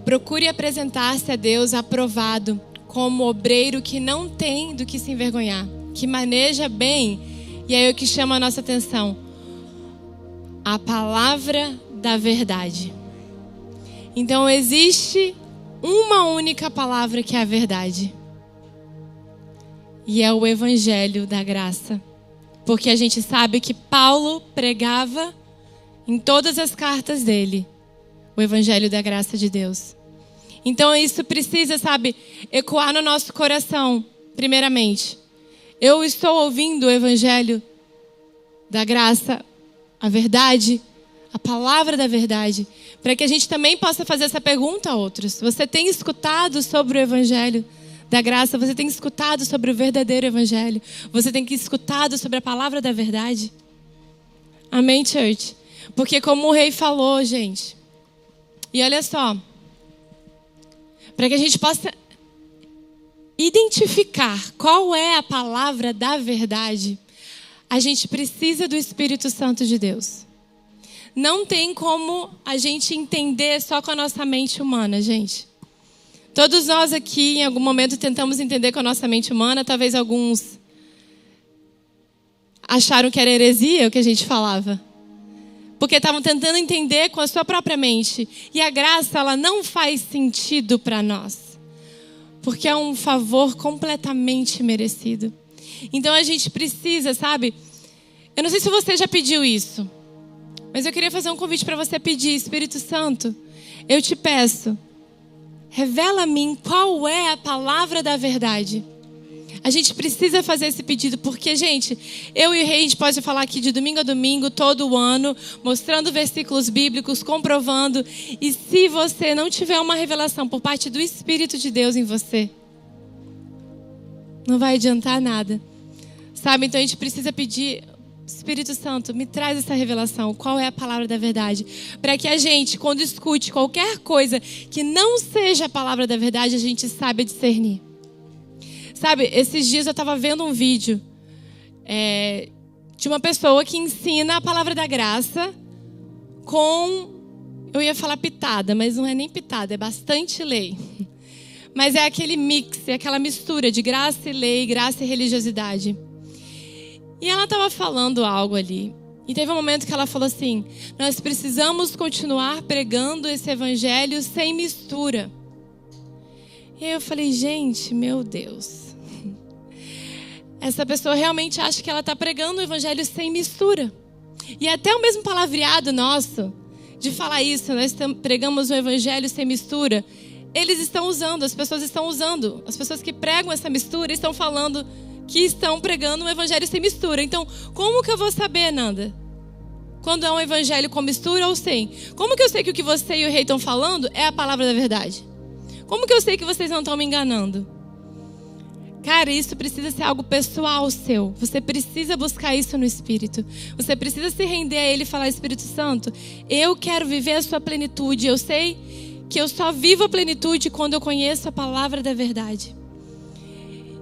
procure apresentar-se a Deus aprovado, como obreiro que não tem do que se envergonhar, que maneja bem, e aí é o que chama a nossa atenção, a palavra da verdade. Então existe uma única palavra que é a verdade, e é o evangelho da graça. Porque a gente sabe que Paulo pregava em todas as cartas dele o evangelho da graça de Deus. Então isso precisa, ecoar no nosso coração, primeiramente. Eu estou ouvindo o evangelho da graça, a verdade, a palavra da verdade, para que a gente também possa fazer essa pergunta a outros. Você tem escutado sobre o evangelho da graça? Você tem escutado sobre o verdadeiro evangelho? Você tem escutado sobre a palavra da verdade? Amém, church? Porque como o rei falou, gente, e olha só, para que a gente possa identificar qual é a palavra da verdade, a gente precisa do Espírito Santo de Deus. Não tem como a gente entender só com a nossa mente humana, gente. Todos nós aqui, em algum momento, tentamos entender com a nossa mente humana. Talvez alguns acharam que era heresia o que a gente falava, porque estavam tentando entender com a sua própria mente. E a graça, ela não faz sentido para nós, porque é um favor completamente merecido. Então a gente precisa, eu não sei se você já pediu isso, Mas eu queria fazer um convite para você pedir: Espírito Santo, eu te peço, revela a mim qual é a palavra da verdade. A gente precisa fazer esse pedido, porque, gente, eu e o Rei, a gente pode falar aqui de domingo a domingo, todo o ano, mostrando versículos bíblicos, comprovando. E se você não tiver uma revelação por parte do Espírito de Deus em você, não vai adiantar nada. Sabe? Então a gente precisa pedir: Espírito Santo, me traz essa revelação. Qual é a palavra da verdade? Para que a gente, quando escute qualquer coisa que não seja a palavra da verdade, a gente saiba discernir. Sabe, esses dias eu estava vendo um vídeo de uma pessoa que ensina a palavra da graça com, eu ia falar pitada, mas não é nem pitada, é bastante lei. Mas é aquele mix, é aquela mistura de graça e lei, graça e religiosidade. E ela estava falando algo ali. E teve um momento que ela falou assim: nós precisamos continuar pregando esse evangelho sem mistura. E aí eu falei: gente, meu Deus. Essa pessoa realmente acha que ela está pregando o evangelho sem mistura. E até o mesmo palavreado nosso, de falar isso, nós pregamos o evangelho sem mistura, eles estão usando, as pessoas estão usando. As pessoas que pregam essa mistura estão falando que estão pregando um evangelho sem mistura. Então, como que eu vou saber, Nanda, quando é um evangelho com mistura ou sem? Como que eu sei que o que você e o Rei estão falando é a palavra da verdade? Como que eu sei que vocês não estão me enganando? Cara, isso precisa ser algo pessoal seu. Você precisa buscar isso no Espírito. Você precisa se render a Ele e falar: Espírito Santo, eu quero viver a sua plenitude. Eu sei que eu só vivo a plenitude quando eu conheço a palavra da verdade.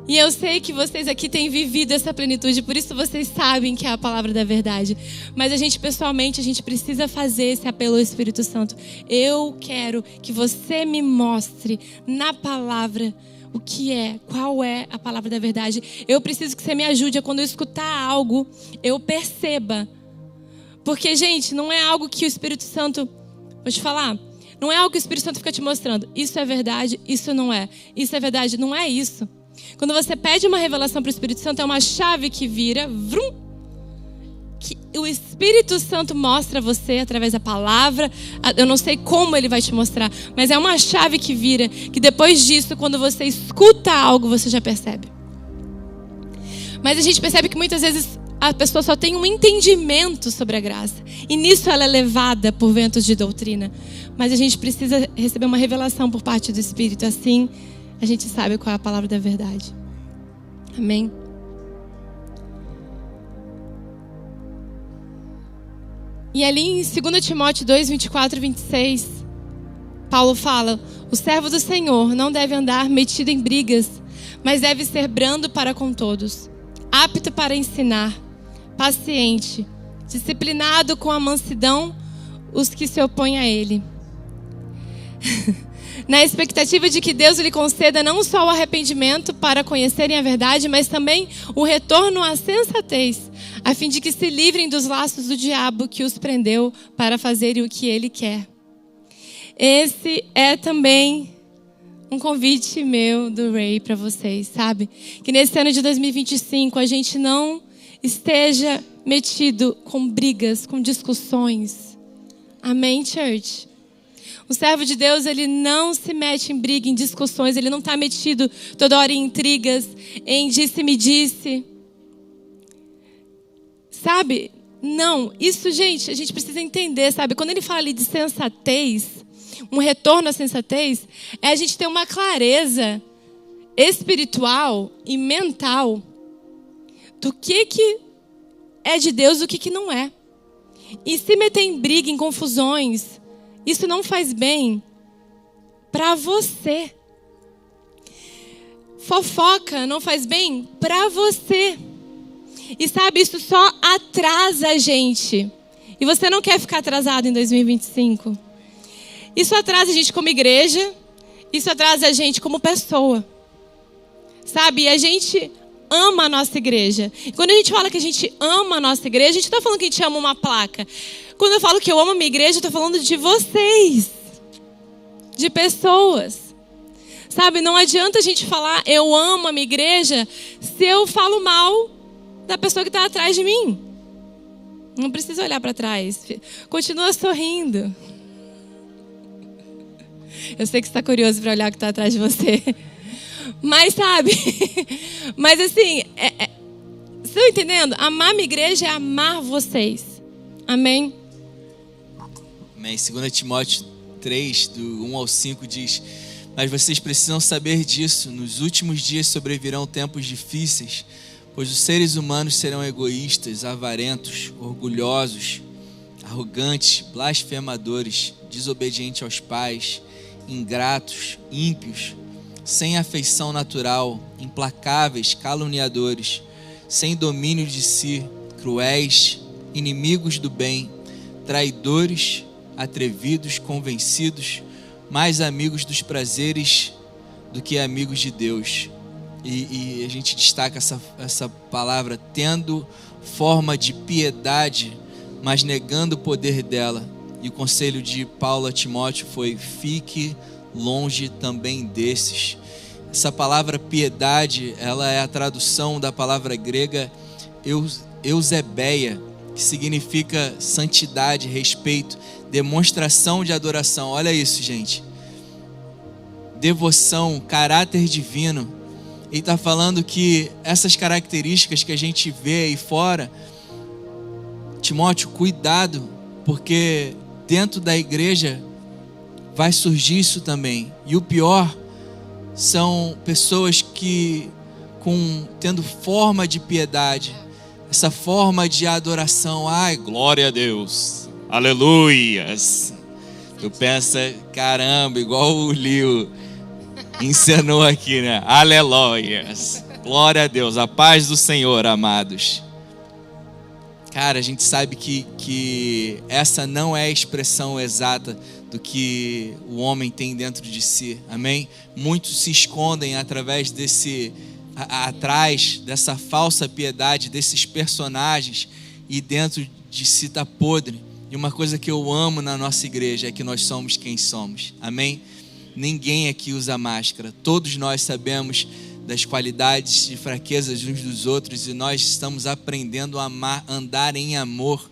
E eu sei que vocês aqui têm vivido essa plenitude, por isso vocês sabem que é a palavra da verdade. Mas a gente, pessoalmente, a gente precisa fazer esse apelo ao Espírito Santo. Eu quero que você me mostre na palavra o que é, qual é a palavra da verdade. Eu preciso que você me ajude a, quando eu escutar algo, eu perceba. Porque, gente, não é algo que o Espírito Santo, vou te falar, não é algo que o Espírito Santo fica te mostrando. Isso é verdade, isso não é. Isso é verdade, não é isso. Quando você pede uma revelação para o Espírito Santo, é uma chave que vira, vrum, que o Espírito Santo mostra a você através da palavra. Eu não sei como ele vai te mostrar, mas é uma chave que vira, que depois disso, quando você escuta algo, você já percebe. Mas a gente percebe que muitas vezes a pessoa só tem um entendimento sobre a graça, e nisso ela é levada por ventos de doutrina. Mas a gente precisa receber uma revelação por parte do Espírito, assim a gente sabe qual é a palavra da verdade. Amém? E ali em 2 Timóteo 2, 24 e 26, Paulo fala: o servo do Senhor não deve andar metido em brigas, mas deve ser brando para com todos, apto para ensinar, paciente, disciplinado com a mansidão os que se opõem a ele. Na expectativa de que Deus lhe conceda não só o arrependimento para conhecerem a verdade, mas também o retorno à sensatez, a fim de que se livrem dos laços do diabo que os prendeu para fazerem o que ele quer. Esse é também um convite meu do Ray para vocês, sabe? Que nesse ano de 2025 a gente não esteja metido com brigas, com discussões. Amém, church? O servo de Deus, ele não se mete em briga, em discussões. Ele não está metido toda hora em intrigas, em disse-me-disse. Sabe? Não. Isso, gente, a gente precisa entender, sabe? Quando ele fala ali de sensatez, um retorno à sensatez, é a gente ter uma clareza espiritual e mental do que é de Deus e o que não é. E se meter em briga, em confusões, isso não faz bem para você. Fofoca não faz bem para você. E sabe, isso só atrasa a gente. E você não quer ficar atrasado em 2025. Isso atrasa a gente como igreja. Isso atrasa a gente como pessoa. Sabe, a gente ama a nossa igreja. E quando a gente fala que a gente ama a nossa igreja, a gente não está falando que a gente ama uma placa. Quando eu falo que eu amo a minha igreja, eu estou falando de vocês. De pessoas. Sabe, não adianta a gente falar eu amo a minha igreja se eu falo mal da pessoa que está atrás de mim. Não precisa olhar para trás. Continua sorrindo. Eu sei que você está curioso para olhar o que está atrás de você. Mas sabe, mas assim, vocês estão entendendo? Amar minha igreja é amar vocês. Amém? Amém. 2 Timóteo 3, do 1 ao 5 diz: mas vocês precisam saber disso, nos últimos dias sobrevirão tempos difíceis, pois os seres humanos serão egoístas, avarentos, orgulhosos, arrogantes, blasfemadores, desobedientes aos pais, ingratos, ímpios, sem afeição natural, implacáveis, caluniadores, sem domínio de si, cruéis, inimigos do bem, traidores, atrevidos, convencidos, mais amigos dos prazeres do que amigos de Deus. E a gente destaca essa palavra, tendo forma de piedade, mas negando o poder dela. E o conselho de Paulo a Timóteo foi: fique longe também desses. Essa palavra piedade, ela é a tradução da palavra grega eusebeia, que significa santidade, respeito, demonstração de adoração. Olha isso, gente. Devoção, caráter divino. Ele está falando que essas características que a gente vê aí fora, Timóteo, cuidado, porque dentro da igreja vai surgir isso também. E o pior são pessoas que, tendo forma de piedade, essa forma de adoração, ai, glória a Deus, aleluias. Tu pensa, caramba, igual o Lio ensinou aqui, né? Aleluias, glória a Deus, a paz do Senhor, amados. Cara, a gente sabe que essa não é a expressão exata do que o homem tem dentro de si, amém? Muitos se escondem atrás dessa falsa piedade, desses personagens, e dentro de si está podre. E uma coisa que eu amo na nossa igreja é que nós somos quem somos, amém? Ninguém aqui usa máscara, todos nós sabemos das qualidades e fraquezas uns dos outros, e nós estamos aprendendo a amar, andar em amor,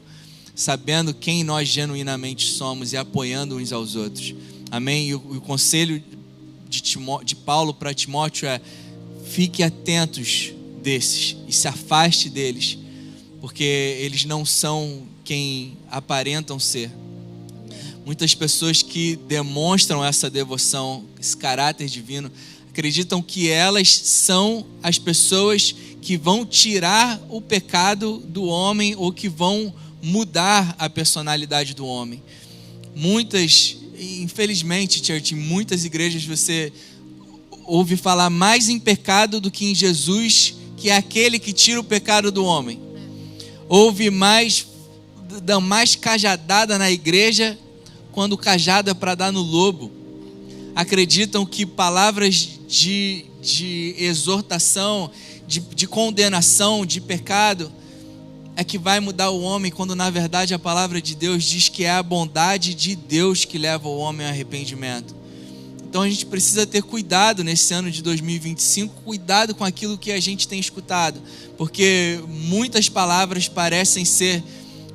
sabendo quem nós genuinamente somos e apoiando uns aos outros, amém? E o conselho de Paulo para Timóteo é: fique atentos desses e se afaste deles, porque eles não são quem aparentam ser. Muitas pessoas que demonstram essa devoção, esse caráter divino, acreditam que elas são as pessoas que vão tirar o pecado do homem ou que vão mudar a personalidade do homem. Infelizmente, church, em muitas igrejas você ouve falar mais em pecado do que em Jesus, que é aquele que tira o pecado do homem. Dá mais cajadada na igreja, quando o cajado é para dar no lobo. Acreditam que palavras de exortação, de condenação, de pecado, é que vai mudar o homem, quando na verdade a palavra de Deus diz que é a bondade de Deus que leva o homem ao arrependimento. Então a gente precisa ter cuidado nesse ano de 2025, cuidado com aquilo que a gente tem escutado, porque muitas palavras parecem ser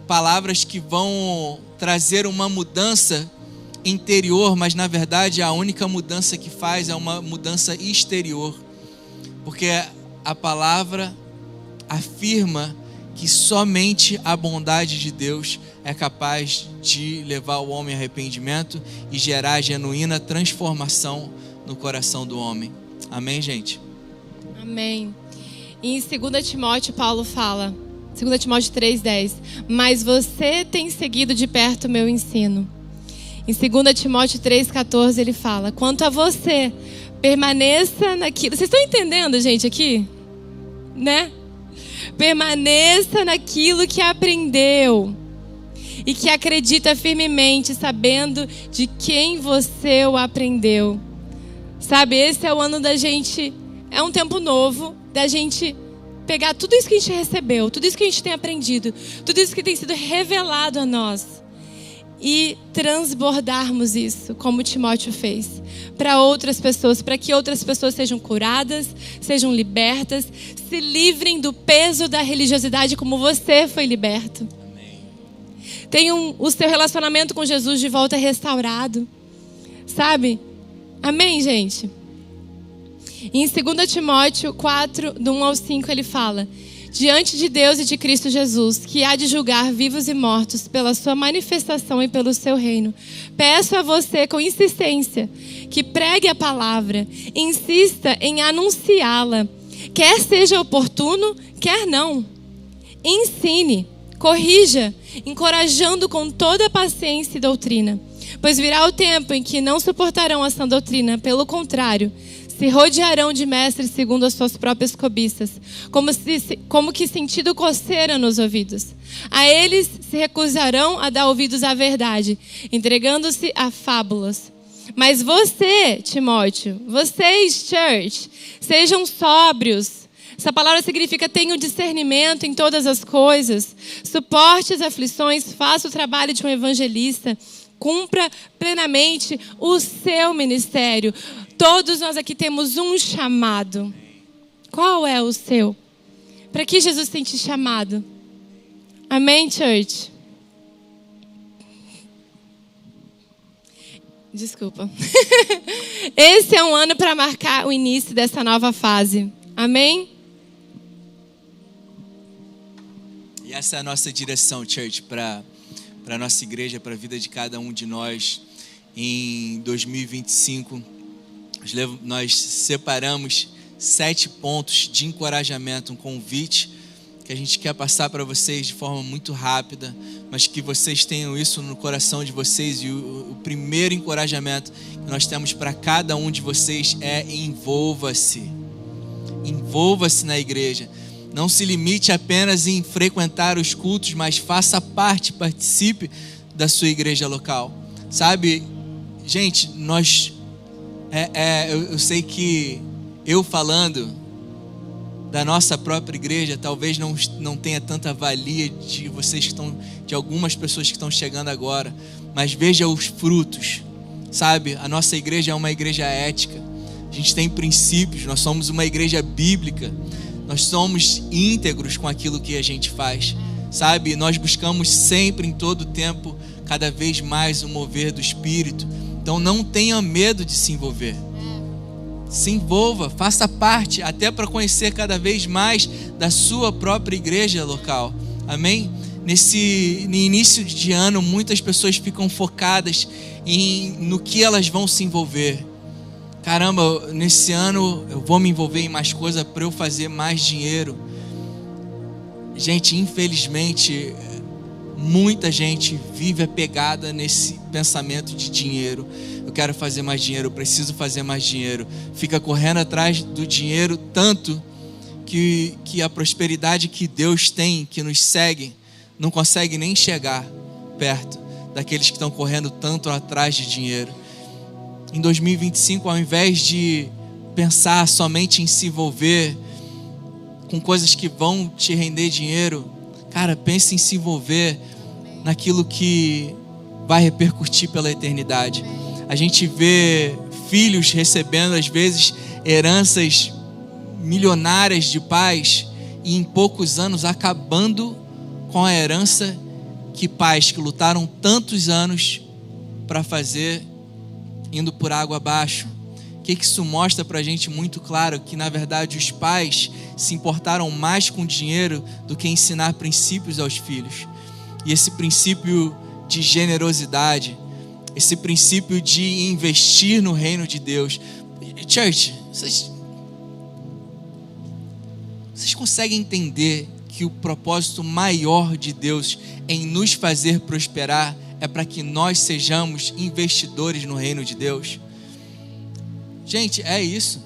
palavras que vão trazer uma mudança interior, mas na verdade a única mudança que faz é uma mudança exterior, porque a palavra afirma que somente a bondade de Deus é capaz de levar o homem ao arrependimento e gerar genuína transformação no coração do homem. Amém, gente? Amém. E em 2 Timóteo, Paulo fala, 2 Timóteo 3,10: mas você tem seguido de perto o meu ensino. Em 2 Timóteo 3,14 ele fala: quanto a você, permaneça naquilo. Vocês estão entendendo, gente, aqui? Né? Permaneça naquilo que aprendeu e que acredita firmemente, sabendo de quem você o aprendeu. Sabe, esse é o ano da gente, é um tempo novo, da gente pegar tudo isso que a gente recebeu, tudo isso que a gente tem aprendido, tudo isso que tem sido revelado a nós, e transbordarmos isso, como Timóteo fez, para outras pessoas, para que outras pessoas sejam curadas, sejam libertas, se livrem do peso da religiosidade como você foi liberto. Amém. tenham o seu relacionamento com Jesus de volta restaurado. Sabe? Amém, gente? Em 2 Timóteo 4, do 1 ao 5, ele fala: diante de Deus e de Cristo Jesus, que há de julgar vivos e mortos pela sua manifestação e pelo seu reino, peço a você com insistência que pregue a palavra, insista em anunciá-la, quer seja oportuno, quer não. Ensine, corrija, encorajando com toda paciência e doutrina, pois virá o tempo em que não suportarão a sã doutrina, pelo contrário, se rodearão de mestres segundo as suas próprias cobiças, como que sentindo coceira nos ouvidos. A eles se recusarão a dar ouvidos à verdade, entregando-se a fábulas. Mas você, Timóteo, vocês, church, sejam sóbrios. Essa palavra significa tenham discernimento em todas as coisas, suporte as aflições, faça o trabalho de um evangelista, cumpra plenamente o seu ministério. Todos nós aqui temos um chamado. Qual é o seu? Para que Jesus tem te chamado? Amém, church? Desculpa. Esse é um ano para marcar o início dessa nova fase. Amém? E essa é a nossa direção, church, para a nossa igreja, para a vida de cada um de nós. Em 2025, nós separamos 7 pontos de encorajamento, um convite que a gente quer passar para vocês de forma muito rápida, mas que vocês tenham isso no coração de vocês. E o primeiro encorajamento que nós temos para cada um de vocês é: envolva-se. Envolva-se na igreja. Não se limite apenas em frequentar os cultos, mas faça parte, participe da sua igreja local. Sabe, gente, eu sei que eu falando da nossa própria igreja talvez não tenha tanta valia de vocês que estão, de algumas pessoas que estão chegando agora, mas veja os frutos, sabe? A nossa igreja é uma igreja ética, a gente tem princípios, nós somos uma igreja bíblica, nós somos íntegros com aquilo que a gente faz, sabe? Nós buscamos sempre, em todo tempo, cada vez mais o mover do Espírito. Então não tenha medo de se envolver. Se envolva, faça parte, até para conhecer cada vez mais da sua própria igreja local. Amém? No início de ano, muitas pessoas ficam focadas no que elas vão se envolver. Caramba, nesse ano eu vou me envolver em mais coisa para eu fazer mais dinheiro. Gente, infelizmente, muita gente vive apegada nesse pensamento de dinheiro. Eu quero fazer mais dinheiro, eu preciso fazer mais dinheiro. Fica correndo atrás do dinheiro tanto que a prosperidade que Deus tem, que nos segue, não consegue nem chegar perto daqueles que estão correndo tanto atrás de dinheiro. Em 2025, ao invés de pensar somente em se envolver com coisas que vão te render dinheiro, cara, pense em se envolver naquilo que vai repercutir pela eternidade. A gente vê filhos recebendo, às vezes, heranças milionárias de pais e em poucos anos acabando com a herança que pais que lutaram tantos anos para fazer, indo por água abaixo. O que isso mostra para a gente muito claro? Que na verdade os pais se importaram mais com dinheiro do que ensinar princípios aos filhos. E esse princípio de generosidade, esse princípio de investir no reino de Deus. Church, vocês conseguem entender que o propósito maior de Deus em nos fazer prosperar é para que nós sejamos investidores no reino de Deus? Gente, é isso.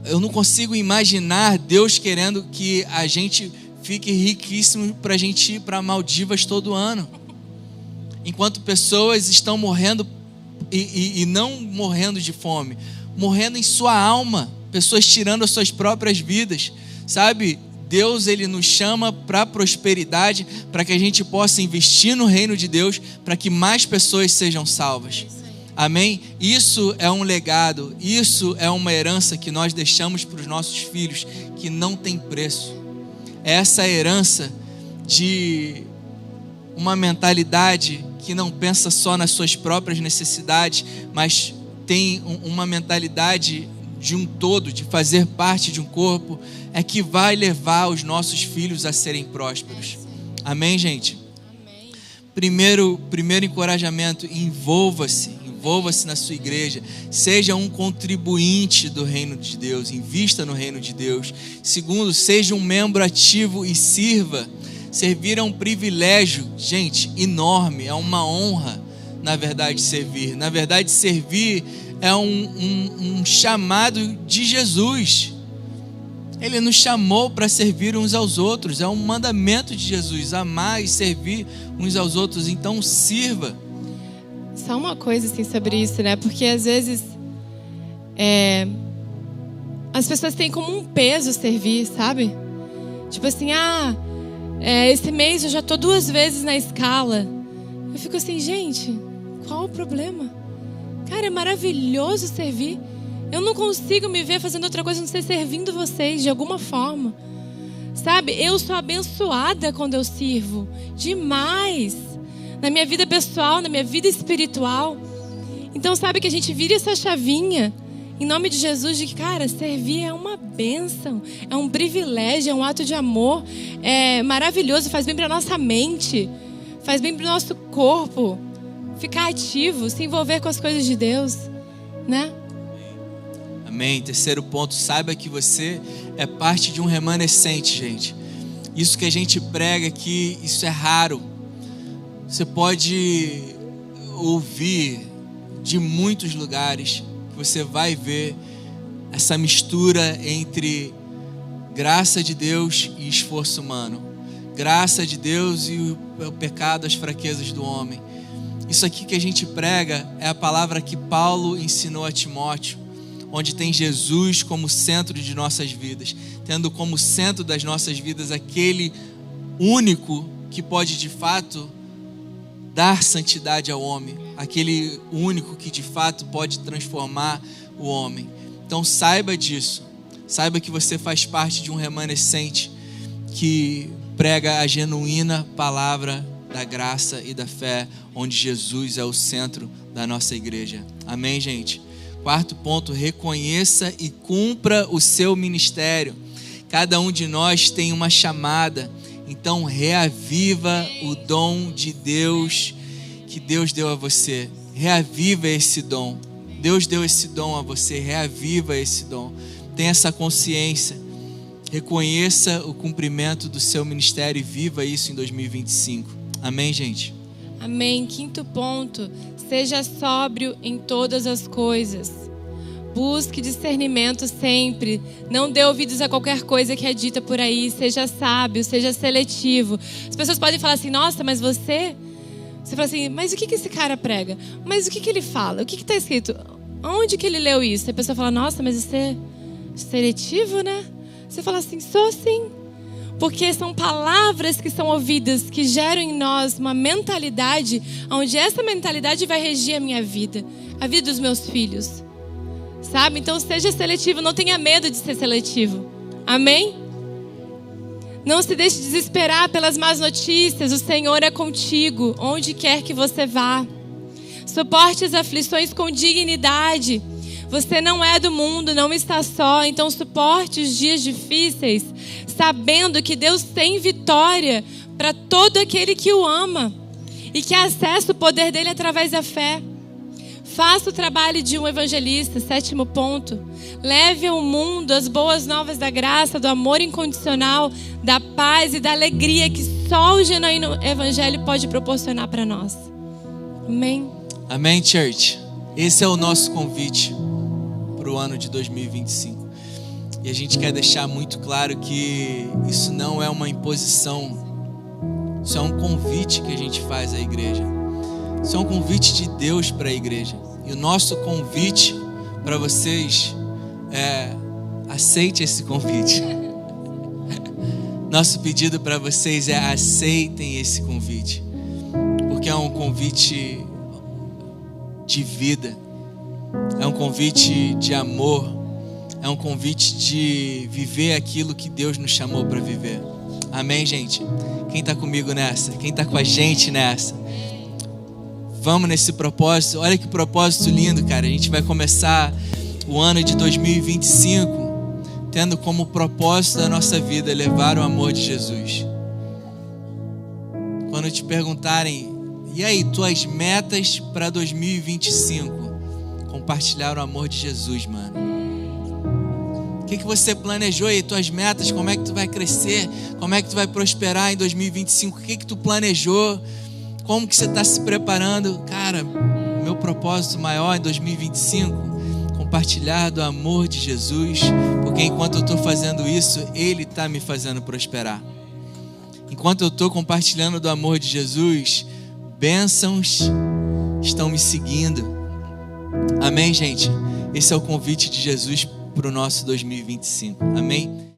Eu não consigo imaginar Deus querendo que a gente fique riquíssimo para a gente ir para Maldivas todo ano, enquanto pessoas estão morrendo e não morrendo de fome, morrendo em sua alma, pessoas tirando as suas próprias vidas, sabe? Deus, Ele nos chama para a prosperidade, para que a gente possa investir no reino de Deus, para que mais pessoas sejam salvas. Amém? Isso é um legado, isso é uma herança que nós deixamos para os nossos filhos, que não tem preço. É essa herança de uma mentalidade que não pensa só nas suas próprias necessidades, mas tem uma mentalidade de um todo, de fazer parte de um corpo, é que vai levar os nossos filhos a serem prósperos. Amém, gente? Amém. Primeiro encorajamento: envolva-se na sua igreja, seja um contribuinte do reino de Deus, invista no reino de Deus. Segundo, seja um membro ativo e sirva. Servir é um privilégio, gente, enorme, é uma honra, na verdade, servir. Na verdade, servir é um chamado de Jesus. Ele nos chamou para servir uns aos outros, é um mandamento de Jesus, amar e servir uns aos outros. Então sirva. Só uma coisa assim sobre isso, né? Porque às vezes as pessoas têm como um peso servir, sabe? Tipo assim, esse mês eu já tô 2 vezes na escala. Eu fico assim, gente, qual o problema? Cara, é maravilhoso servir. Eu não consigo me ver fazendo outra coisa a não ser servindo vocês de alguma forma. Sabe? Eu sou abençoada quando eu sirvo. Demais. Na minha vida pessoal, na minha vida espiritual. Então, sabe, que a gente vira essa chavinha em nome de Jesus, de que, cara, servir é uma bênção, é um privilégio, é um ato de amor, é maravilhoso, faz bem para nossa mente, faz bem para o nosso corpo. Ficar ativo, se envolver com as coisas de Deus, né? Amém. Terceiro ponto: saiba que você é parte de um remanescente, gente. Isso que a gente prega aqui, isso é raro. Você pode ouvir de muitos lugares, você vai ver essa mistura entre graça de Deus e esforço humano, graça de Deus e o pecado, as fraquezas do homem. Isso aqui que a gente prega é a palavra que Paulo ensinou a Timóteo, onde tem Jesus como centro de nossas vidas, tendo como centro das nossas vidas aquele único que pode de fato dar santidade ao homem, aquele único que de fato pode transformar o homem. Então saiba disso, saiba que você faz parte de um remanescente que prega a genuína palavra da graça e da fé, onde Jesus é o centro da nossa igreja. Amém, gente? Quarto ponto: reconheça e cumpra o seu ministério. Cada um de nós tem uma chamada. Então reaviva o dom de Deus que Deus deu a você. Reaviva esse dom. Deus deu esse dom a você. Reaviva esse dom. Tenha essa consciência. Reconheça o cumprimento do seu ministério e viva isso em 2025. Amém, gente? Amém. Quinto ponto: seja sóbrio em todas as coisas. Busque discernimento sempre. Não dê ouvidos a qualquer coisa que é dita por aí. Seja sábio, seja seletivo. As pessoas podem falar assim: nossa, mas você fala assim, mas o que esse cara prega? Mas o que ele fala? O que está escrito? Onde que ele leu isso? E a pessoa fala: nossa, mas você é seletivo, né? Você fala assim: sou sim. Porque são palavras que são ouvidas, que geram em nós uma mentalidade, onde essa mentalidade vai regir a minha vida, a vida dos meus filhos. Sabe? Então seja seletivo, não tenha medo de ser seletivo. Amém? Não se deixe desesperar pelas más notícias. O Senhor é contigo, onde quer que você vá. Suporte as aflições com dignidade. Você não é do mundo, não está só. Então suporte os dias difíceis, sabendo que Deus tem vitória para todo aquele que o ama e que acessa o poder dele através da fé. Faça o trabalho de um evangelista. Sétimo ponto: leve ao mundo as boas novas da graça, do amor incondicional, da paz e da alegria que só o genuíno evangelho pode proporcionar para nós. Amém? Amém, church? Esse é o nosso convite para o ano de 2025. E a gente quer deixar muito claro que isso não é uma imposição. Isso é um convite que a gente faz à igreja. Isso é um convite de Deus para a igreja. E o nosso convite para vocês é: aceite esse convite. Nosso pedido para vocês é: aceitem esse convite. Porque é um convite de vida. É um convite de amor. É um convite de viver aquilo que Deus nos chamou para viver. Amém, gente? Quem está comigo nessa? Quem está com a gente nessa? Vamos nesse propósito. Olha que propósito lindo, cara. A gente vai começar o ano de 2025 tendo como propósito da nossa vida levar o amor de Jesus. Quando te perguntarem, e aí, tuas metas para 2025? Compartilhar o amor de Jesus, mano. O que você planejou aí? Tuas metas, como é que tu vai crescer? Como é que tu vai prosperar em 2025? O que tu planejou? Como que você está se preparando? Cara, meu propósito maior em 2025, compartilhar do amor de Jesus, porque enquanto eu estou fazendo isso, Ele está me fazendo prosperar. Enquanto eu estou compartilhando do amor de Jesus, bênçãos estão me seguindo. Amém, gente? Esse é o convite de Jesus para o nosso 2025. Amém?